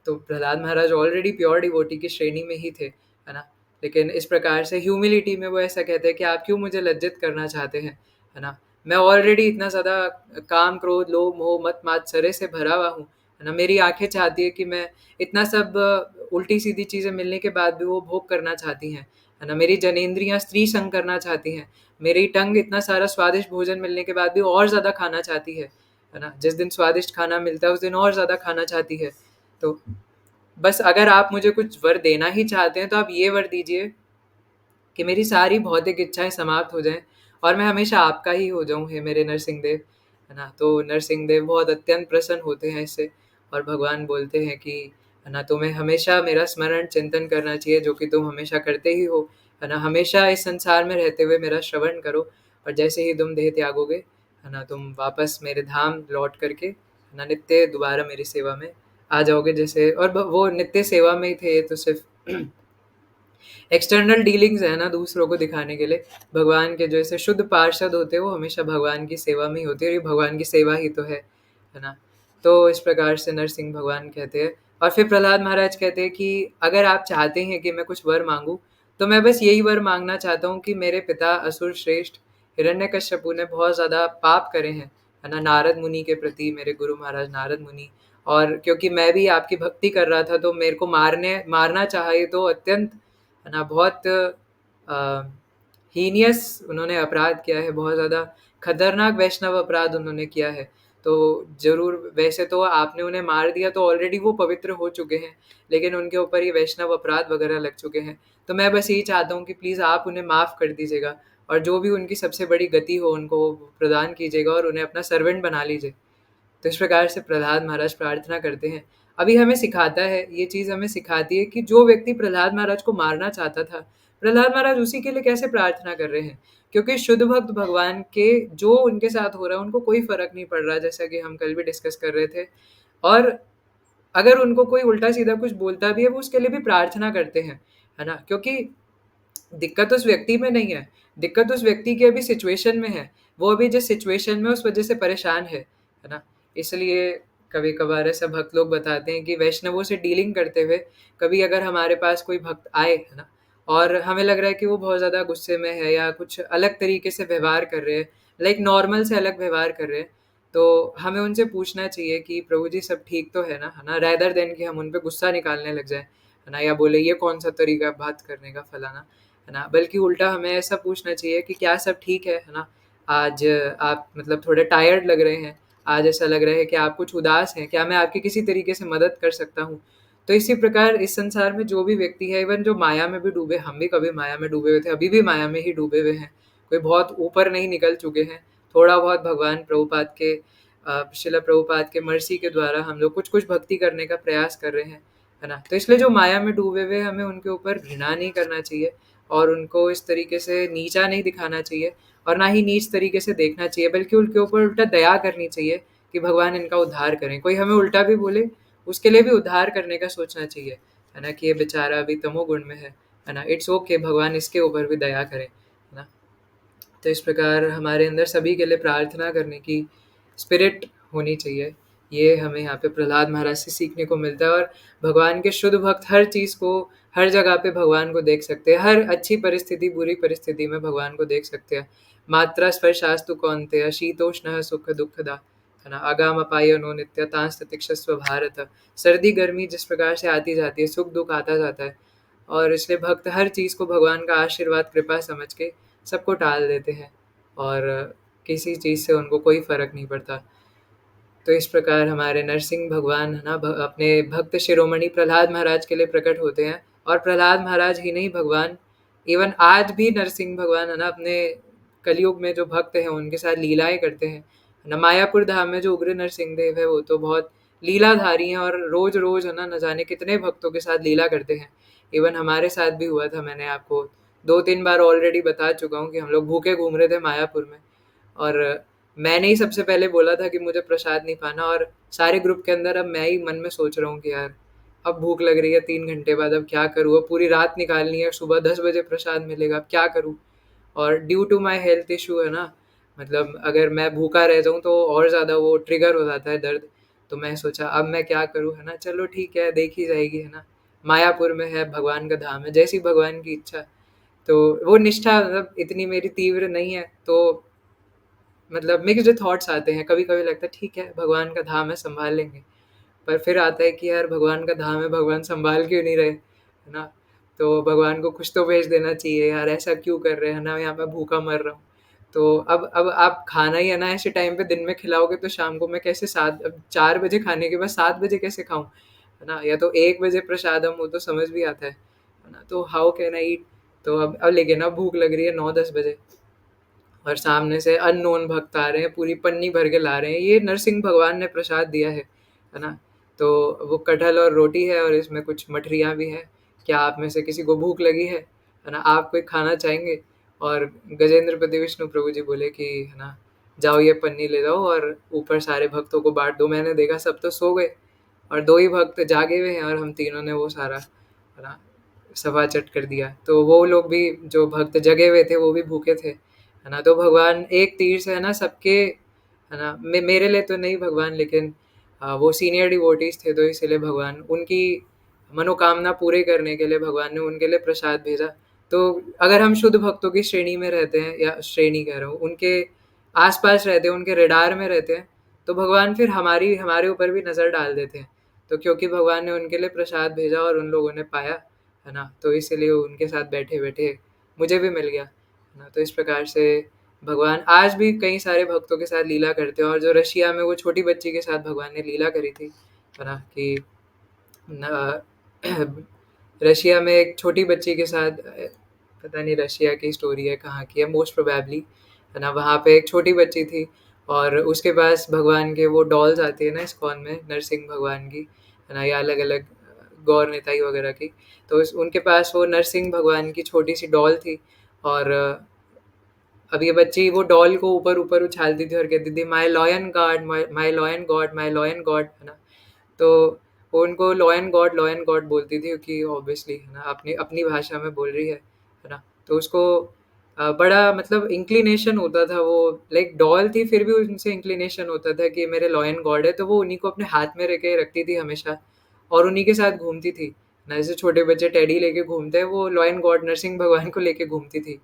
तो प्रहलाद महाराज ऑलरेडी प्योर डिवोटी की श्रेणी में ही थे, है ना? लेकिन इस प्रकार से ह्यूमिलिटी में वो ऐसा कहते हैं कि आप क्यों मुझे लज्जित करना चाहते हैं, है ना? मैं ऑलरेडी इतना ज़्यादा काम, क्रोध, लोभ, मोह, मत मात्सर्य से भरा हुआ हूँ, है ना? मेरी आँखें चाहती है कि मैं इतना सब उल्टी-सीधी चीज़ें मिलने के बाद भी वो भोग करना चाहती हैं, है ना? मेरी जनेंद्रियाँ स्त्री संग करना चाहती हैं, मेरी टंग इतना सारा स्वादिष्ट भोजन मिलने के बाद भी और ज़्यादा खाना चाहती है ना? जिस दिन स्वादिष्ट खाना मिलता है उस दिन और ज़्यादा खाना चाहती है। तो बस अगर आप मुझे कुछ वर देना ही चाहते हैं तो आप ये वर दीजिए कि मेरी सारी भौतिक इच्छाएँ समाप्त हो जाएँ और मैं हमेशा आपका ही हो जाऊँ, हे मेरे नरसिंहदेव, है ना? तो नरसिंहदेव बहुत अत्यंत प्रसन्न होते हैं इससे और भगवान बोलते हैं कि, है ना, तुम्हें हमेशा मेरा स्मरण चिंतन करना चाहिए जो कि तुम हमेशा करते ही हो, है ना? हमेशा इस संसार में रहते हुए मेरा श्रवण करो और जैसे ही तुम देह त्यागोगे, है ना, तुम वापस मेरे धाम लौट करके, है ना, नित्य दोबारा मेरी सेवा में आ जाओगे। जैसे और वो नित्य सेवा में ही थे, तो सिर्फ़ एक्सटर्नल डीलिंग्स है ना दूसरों को दिखाने के लिए। भगवान के जो ऐसे शुद्ध पार्षद होते हैं वो हमेशा भगवान की सेवा में ही होते हैं और ये भगवान की सेवा ही तो है ना? तो इस प्रकार से नरसिंह भगवान कहते हैं और फिर प्रहलाद महाराज कहते हैं कि अगर आप चाहते हैं कि मैं कुछ वर माँगूँ, तो मैं बस यही वर माँगना चाहता हूँ कि मेरे पिता असुर श्रेष्ठ हिरण्यकश्यपु ने बहुत ज़्यादा पाप करे हैं, है ना? नारद मुनि के प्रति, मेरे गुरु महाराज नारद मुनि, और क्योंकि मैं भी आपकी भक्ति कर रहा था तो मेरे को मारना चाहा, ये तो अत्यंत, है ना, बहुत हीनियस उन्होंने अपराध किया है, बहुत ज़्यादा खतरनाक वैष्णव अपराध उन्होंने किया है। तो ज़रूर वैसे तो आपने उन्हें मार दिया तो ऑलरेडी वो पवित्र हो चुके हैं, लेकिन उनके ऊपर ये वैष्णव अपराध वगैरह लग चुके हैं। तो मैं बस यही चाहता हूँ कि प्लीज़ आप उन्हें माफ़ कर दीजिएगा और जो भी उनकी सबसे बड़ी गति हो उनको वो प्रदान कीजिएगा और उन्हें अपना सर्वेंट बना लीजिए। तो इस प्रकार से प्रहलाद महाराज प्रार्थना करते हैं। अभी हमें सिखाता है, ये चीज़ हमें सिखाती है कि जो व्यक्ति प्रहलाद महाराज को मारना चाहता था, प्रहलाद महाराज उसी के लिए कैसे प्रार्थना कर रहे हैं? क्योंकि शुद्ध भक्त भगवान के जो उनके साथ हो रहा है उनको कोई फ़र्क नहीं पड़ रहा, जैसा कि हम कल भी डिस्कस कर रहे थे। और अगर उनको कोई उल्टा-सीधा कुछ बोलता भी है, वो उसके लिए भी प्रार्थना करते हैं, है ना? क्योंकि दिक्कत उस व्यक्ति में नहीं है, दिक्कत उस व्यक्ति की अभी सिचुएशन में है। वो अभी जिस सिचुएशन में उस वज़ह से परेशान है ना? इसलिए कभी-कभार ऐसा भक्त लोग बताते हैं कि वैष्णवों से डीलिंग करते हुए, कभी अगर हमारे पास कोई भक्त आए, है ना? और हमें लग रहा है कि वो बहुत ज़्यादा गुस्से में है या कुछ अलग तरीके से व्यवहार कर रहे हैं, लाइक नॉर्मल से अलग व्यवहार कर रहे हैं, तो हमें उनसे पूछना चाहिए कि प्रभु जी सब ठीक तो है ना? है ना? रेदर देन कि हम उन पे गुस्सा निकालने लग जाएँ, है ना? या बोले ये कौन-सा तरीका है बात करने का फलाना, है ना? बल्कि उल्टा हमें ऐसा पूछना चाहिए कि क्या सब ठीक है ना? आज आप मतलब थोड़े टायर्ड लग रहे हैं, आज ऐसा लग रहा है कि आप कुछ उदास हैं, क्या मैं आपकी किसी तरीके से मदद कर सकता हूँ? तो इसी प्रकार इस संसार में जो भी व्यक्ति है, इवन जो माया में भी डूबे, हम भी कभी माया में डूबे हुए थे, अभी भी माया में ही डूबे हुए हैं, कोई बहुत ऊपर नहीं निकल चुके हैं, थोड़ा बहुत भगवान प्रभुपाद के शिला प्रभुपाद के मर्सी के द्वारा हम लोग कुछ-कुछ भक्ति करने का प्रयास कर रहे हैं, है ना? तो इसलिए जो माया में डूबे हुए हैं, हमें उनके ऊपर घृणा नहीं करना चाहिए और उनको इस तरीके से नीचा नहीं दिखाना चाहिए और ना ही नीच तरीके से देखना चाहिए, बल्कि उनके ऊपर उल्टा दया करनी चाहिए कि भगवान इनका उद्धार करें। कोई हमें उल्टा भी बोले, उसके लिए भी उद्धार करने का सोचना चाहिए, है ना? कि ये बेचारा अभी तमोगुण में है ना? इट्स ओके, भगवान इसके ऊपर भी दया करें, है ना? तो इस प्रकार हमारे अंदर सभी के लिए प्रार्थना करने की स्पिरिट होनी चाहिए। ये हमें यहाँ पे प्रहलाद महाराज से सीखने को मिलता है और भगवान के शुद्ध भक्त हर चीज़ को, हर जगह पे भगवान को देख सकते हैं। हर अच्छी परिस्थिति, बुरी परिस्थिति में भगवान को देख सकते हैं। मात्रा स्पर्शास्तु कौन्तेय शीतोष्णः सुख दुःखदा, है ना? अगामपायनो नित्यतांस तितिक्षस्व भारत। सर्दी-गर्मी जिस प्रकार से आती जाती है, सुख-दुःख आता जाता है और इसलिए भक्त हर चीज़ को भगवान का आशीर्वाद, कृपा समझ के सबको टाल देते हैं और किसी चीज़ से उनको कोई फ़र्क नहीं पड़ता। तो इस प्रकार हमारे नरसिंह भगवान है ना अपने भक्त शिरोमणि प्रहलाद महाराज के लिए प्रकट होते हैं और प्रहलाद महाराज ही नहीं, भगवान इवन आज भी नरसिंह भगवान है ना अपने कलयुग में जो भक्त हैं उनके साथ लीलाएं करते हैं, है ना? मायापुर धाम में जो उग्र नरसिंह देव है वो तो बहुत लीलाधारी हैं और रोज रोज है ना न जाने कितने भक्तों के साथ लीला करते हैं। इवन हमारे साथ भी हुआ था, मैंने आपको 2-3 बार ऑलरेडी बता चुका हूँ कि हम लोग भूखे घूम रहे थे मायापुर में और मैंने ही सबसे पहले बोला था कि मुझे प्रसाद नहीं पाना और सारे ग्रुप के अंदर अब मैं ही मन में सोच रहा हूँ कि यार अब भूख लग रही है 3 घंटे बाद, अब क्या करूँ? अब पूरी रात निकालनी है, सुबह 10 बजे प्रसाद मिलेगा, अब क्या करूँ? और due to my health issue है ना, मतलब अगर मैं भूखा रह जाऊँ तो और ज़्यादा वो ट्रिगर हो जाता है दर्द। तो मैं सोचा अब मैं क्या करूँ, है ना? चलो ठीक है, देखी जाएगी, है ना? मायापुर में है, भगवान का धाम है, जैसी भगवान की इच्छा। तो वो निष्ठा मतलब इतनी मेरी तीव्र नहीं है, तो मतलब मिक्स्ड थॉट्स आते हैं। कभी-कभी लगता है ठीक है, भगवान का धाम है, सँभाल लेंगे। पर फिर आता है कि यार भगवान का धाम है, भगवान सँभाल क्यों नहीं रहे, है ना? तो भगवान को कुछ तो भेज देना चाहिए यार, ऐसा क्यों कर रहे हैं ना, यहाँ मैं भूखा मर रहा हूँ। तो अब आप खाना ही है ना ऐसे टाइम पे दिन में खिलाओगे तो शाम को मैं कैसे 7 अब 4 बजे खाने के बाद 7 बजे कैसे खाऊँ? है ना? या तो 1 बजे प्रसादम हो तो समझ भी आता है ना? तो हाउ कैन आई ईट? तो अब लेकिन अब भूख लग रही है 9-10 बजे और सामने से अननोन भक्त आ रहे हैं, पूरी पन्नी भर के ला रहे हैं। ये नरसिंह भगवान ने प्रसाद दिया है ना? तो वो कटहल और रोटी है और इसमें कुछ मठरियाँ भी हैं। क्या आप में से किसी को भूख लगी है ना? आप कोई खाना चाहेंगे? और गजेंद्रपति विष्णु प्रभु जी बोले कि है ना, जाओ ये पन्नी ले जाओ और ऊपर सारे भक्तों को बाँट दो। मैंने देखा सब तो सो गए और 2 ही भक्त जागे हुए हैं और हम तीनों ने वो सारा है ना सफाचट कर दिया। तो वो लोग भी जो भक्त जगे हुए थे वो भी भूखे थे, है ना? तो भगवान एक तीर से है ना सबके, है ना? मेरे लिए तो नहीं भगवान, लेकिन वो सीनियर डिवोटीज़ थे तो इसीलिए भगवान उनकी मनोकामना पूरी करने के लिए भगवान ने उनके लिए प्रसाद भेजा। तो अगर हम शुद्ध भक्तों की श्रेणी में रहते हैं, या श्रेणी कह रहा हूँ, उनके आस-पास रहते हैं, उनके रडार में रहते हैं, तो भगवान फिर हमारे ऊपर भी नज़र डाल देते हैं। तो क्योंकि भगवान ने उनके लिए प्रसाद भेजा और उन लोगों ने पाया, है ना? तो इसीलिए उनके साथ बैठे-बैठे मुझे भी मिल गया, है ना? तो इस प्रकार से भगवान आज भी कई सारे भक्तों के साथ लीला करते हैं और जो रशिया में वो छोटी बच्ची के साथ भगवान ने लीला करी थी, है ना? कि न रशिया में एक छोटी बच्ची के साथ पता नहीं रशिया की स्टोरी है, कहाँ की है, मोस्ट प्रोबेबली, है ना? वहाँ पे एक छोटी बच्ची थी और उसके पास भगवान के वो डॉल्स आती है ना इस्कॉन में, नरसिंह भगवान की, है ना? या अलग-अलग गौर निताई वगैरह की। तो उनके पास वो नरसिंह भगवान की छोटी सी डॉल थी। और अब ये बच्ची वो डॉल को ऊपर ऊपर उछालती थी और कहती थी, माई लॉयन गॉड, माई लॉयन गॉड, माई लॉयन गॉड, है ना। तो वो उनको लॉयन गॉड बोलती थी, क्योंकि ऑब्वियसली है ना अपनी अपनी भाषा में बोल रही है ना। तो उसको बड़ा मतलब इंक्लिनेशन होता था, वो लाइक डॉल थी फिर भी उनसे इंक्लिनेशन होता था कि मेरे लॉयन गॉड है, तो वो उन्हीं को अपने हाथ में रह के रखती थी हमेशा, और उन्हीं के साथ घूमती थी ना। जैसे छोटे बच्चे टेडी लेके घूमते हैं, वो लॉयन गॉड नरसिंह भगवान को लेके घूमती थी।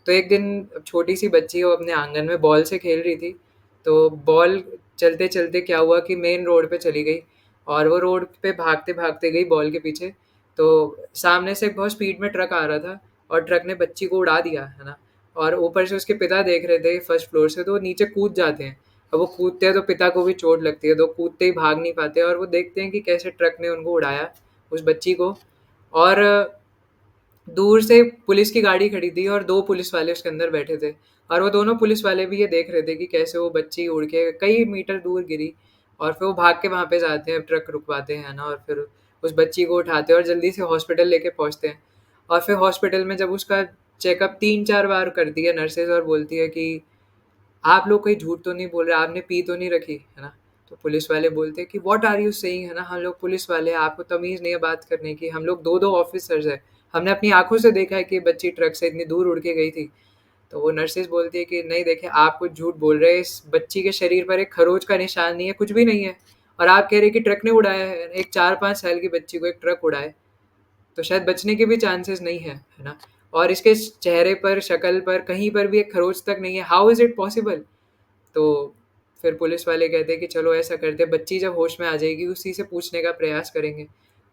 तो एक दिन छोटी सी बच्ची वो अपने आंगन में बॉल से खेल रही थी। तो बॉल चलते चलते क्या हुआ कि मेन रोड पे चली गई, और वो रोड पे भागते भागते गई बॉल के पीछे। तो सामने से एक बहुत स्पीड में ट्रक आ रहा था, और ट्रक ने बच्ची को उड़ा दिया, है ना। और ऊपर से उसके पिता देख रहे थे फर्स्ट फ्लोर से, तो वो नीचे कूद जाते हैं। अब वो कूदते हैं तो पिता को भी चोट लगती है, तो कूदते ही भाग नहीं पाते, और वो देखते हैं कि कैसे ट्रक ने उनको उड़ाया, उस बच्ची को। और दूर से पुलिस की गाड़ी खड़ी थी और 2 पुलिस वाले उसके अंदर बैठे थे, और वो दोनों पुलिस वाले भी ये देख रहे थे कि कैसे वो बच्ची उड़ के कई मीटर दूर गिरी। और फिर वो भाग के वहाँ पे जाते हैं, ट्रक रुकवाते हैं ना, और फिर उस बच्ची को उठाते हैं और जल्दी से हॉस्पिटल लेके पहुँचते हैं। और फिर हॉस्पिटल में जब उसका चेकअप 3-4 बार करती है नर्सेज़, और बोलती है कि आप लोग कहीं झूठ तो नहीं बोल रहे, आपने पी तो नहीं रखी, है ना? तो पुलिस वाले बोलते हैं कि व्हाट आर यू सेइंग, है ना? हम लोग पुलिस वाले हैं, आपको तमीज़ नहीं है बात करने की, हम लोग 2-2 ऑफिसर्स हैं। हमने अपनी आँखों से देखा है कि ये बच्ची ट्रक से इतनी दूर उड़ के गई थी। तो वो नर्सेज़ बोलती है कि नहीं देखिए, आप कुछ झूठ बोल रहे हैं, इस बच्ची के शरीर पर एक खरोंच का निशान नहीं है, कुछ भी नहीं है। और आप कह रहे हैं कि ट्रक ने उड़ाया है, एक 4-5 साल की बच्ची को एक ट्रक उड़ाए, तो शायद बचने के भी चांसेस नहीं है ना? और इसके चेहरे पर, शक्ल पर कहीं पर भी एक खरोंच तक नहीं है, हाउ इज़ इट पॉसिबल? तो फिर पुलिस वाले कहते हैं कि चलो ऐसा करते हैं, बच्ची जब होश में आ जाएगी उसी से पूछने का प्रयास करेंगे।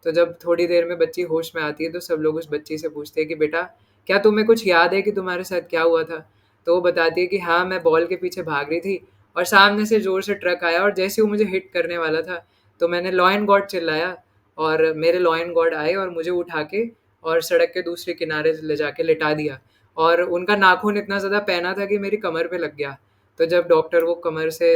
तो जब थोड़ी देर में बच्ची होश में आती है, तो सब लोग उस बच्ची से पूछते हैं कि बेटा, क्या तुम्हें कुछ याद है कि तुम्हारे साथ क्या हुआ था? तो वो बताती है कि हाँ, मैं बॉल के पीछे भाग रही थी, और सामने से ज़ोर से ट्रक आया, और जैसे ही वो मुझे हिट करने वाला था, तो मैंने लॉ एंड गॉड चिल्लाया, और मेरे लॉ एंड गॉड आए और मुझे उठा के और सड़क के दूसरे किनारे ले जाके लिटा दिया। और उनका नाखून इतना ज़्यादा पैना था कि मेरी कमर पे लग गया। तो जब डॉक्टर वो कमर से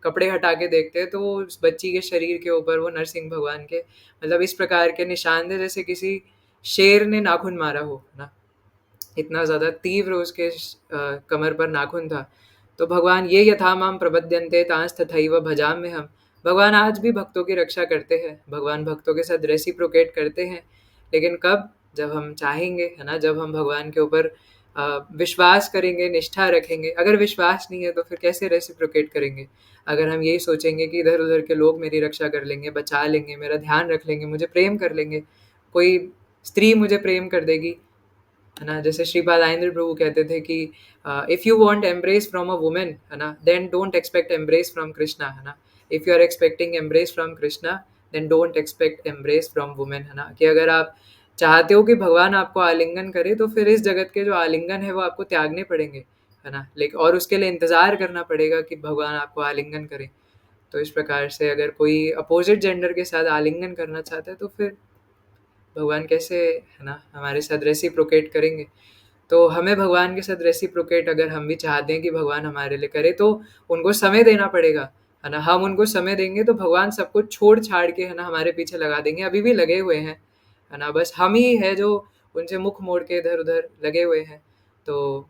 कपड़े हटा के देखते हैं, तो वो उस बच्ची के शरीर के ऊपर वो नरसिंह भगवान के मतलब इस प्रकार के निशान थे, जैसे किसी शेर ने नाखून मारा हो ना। इतना ज़्यादा तीव्र उसके कमर पर नाखून था। तो भगवान ये यथा माम प्रपद्यन्ते तांस्तथैव भजाम्यहम्। भगवान आज भी भक्तों की रक्षा करते हैं, भगवान भक्तों के साथ रेसिप्रोकेट करते हैं। लेकिन कब? जब हम चाहेंगे, है ना? जब हम भगवान के ऊपर विश्वास करेंगे, निष्ठा रखेंगे। अगर विश्वास नहीं है तो फिर कैसे रेसिप्रोकेट करेंगे? अगर हम यही सोचेंगे कि इधर-उधर के लोग मेरी रक्षा कर लेंगे, बचा लेंगे, मेरा ध्यान रख लेंगे, मुझे प्रेम कर लेंगे, कोई स्त्री मुझे प्रेम कर देगी, है ना। जैसे श्रीपाद आनंद प्रभु कहते थे कि if you want embrace from a woman, है ना, then don't expect embrace from Krishna, है ना। If you are expecting embrace from Krishna, then don't expect embrace from women, है ना। कि अगर आप चाहते हो कि भगवान आपको आलिंगन करे, तो फिर इस जगत के जो आलिंगन है वो आपको त्यागने पड़ेंगे, है ना। लेकिन और उसके लिए इंतजार करना पड़ेगा कि भगवान आपको आलिंगन करे। तो इस प्रकार से अगर कोई अपोजिट जेंडर के साथ आलिंगन करना चाहता है, तो फिर भगवान कैसे, है ना, हमारे साथ रेसिप्रोकेट करेंगे। तो हमें भगवान के साथ रेसिप्रोकेट अगर हम भी चाहते हैं कि भगवान हमारे लिए करे, तो उनको समय देना पड़ेगा, है ना। हम उनको समय देंगे तो भगवान सब कुछ छोड़ छाड़ के, है ना, हमारे पीछे लगा देंगे। अभी भी लगे हुए हैं, है ना। बस हम ही है जो उनसे मुख मोड़ के इधर उधर लगे हुए हैं। तो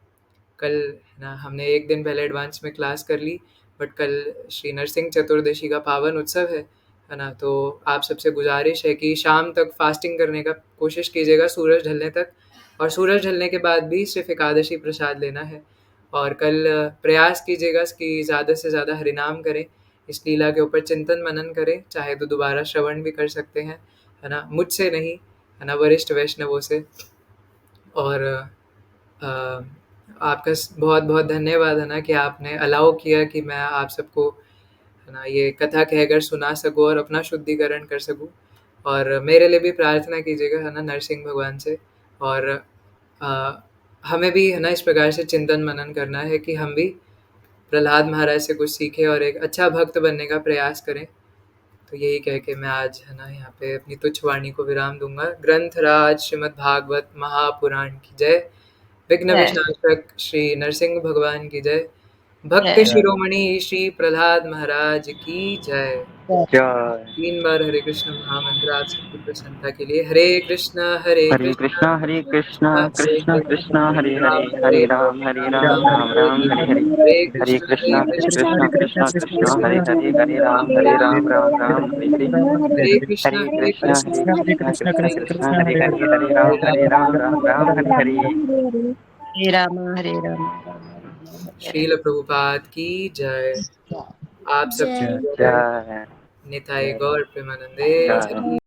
कल, है ना, हमने एक दिन पहले एडवांस में क्लास कर ली, बट कल श्री नरसिंह चतुर्दशी का पावन उत्सव है ना। तो आप सबसे गुजारिश है कि शाम तक फास्टिंग करने का कोशिश कीजिएगा, सूरज ढलने तक। और सूरज ढलने के बाद भी सिर्फ एकादशी प्रसाद लेना है। और कल प्रयास कीजिएगा कि ज़्यादा से ज़्यादा हरिनाम करें, इस लीला के ऊपर चिंतन मनन करें, चाहे तो दोबारा श्रवण भी कर सकते हैं, है ना, मुझसे नहीं, है ना, वरिष्ठ वैष्णवों से। और अ, आपका बहुत बहुत धन्यवाद, है ना, कि आपने अलाउ किया कि मैं आप सबको, है ना, ये कथा कहकर सुना सकूँ और अपना शुद्धिकरण कर सकूँ। और मेरे लिए भी प्रार्थना कीजिएगा, है ना, नरसिंह भगवान से। और अ, हमें भी, है ना, इस प्रकार से चिंतन मनन करना है कि हम भी प्रहलाद महाराज से कुछ सीखें और एक अच्छा भक्त बनने का प्रयास करें। तो यही कह के मैं आज, है ना, यहाँ पे अपनी तुच्छ वाणी को विराम दूंगा। ग्रंथराज श्रीमद् भागवत महापुराण की जय। विघ्न जय विनाशक श्री नरसिंह भगवान की जय। भक्त जय शिरोमणि श्री प्रहलाद महाराज की जय। जय। 3 बार हरे कृष्ण महामंत्र आप सबकी प्रसन्नता के लिए। हरे कृष्णा हरे कृष्णा कृष्णा हरे कृष्णा हरे, कृष्णा हरे हरे, हरे हरे राम, राम हरे राम राम, राम राम हरे राम हरे हरे। हरे। हरे हरे कृष्णा कृष्णा कृष्णा कृष्णा हरे हरे, राम हरे हरे राम, राम, राम राम हरे हरे। हरे कृष्णा हरे कृष्णा कृष्णा हरे कृष्णा हरे हरे, हरे राम राम राम हरे हरे। हरे राम राम राम हरे हरे। श्रील प्रभुपाद की जय। आप सबकी जय। जय। जय निताई जय गौर प्रेमानंदे जय। हरि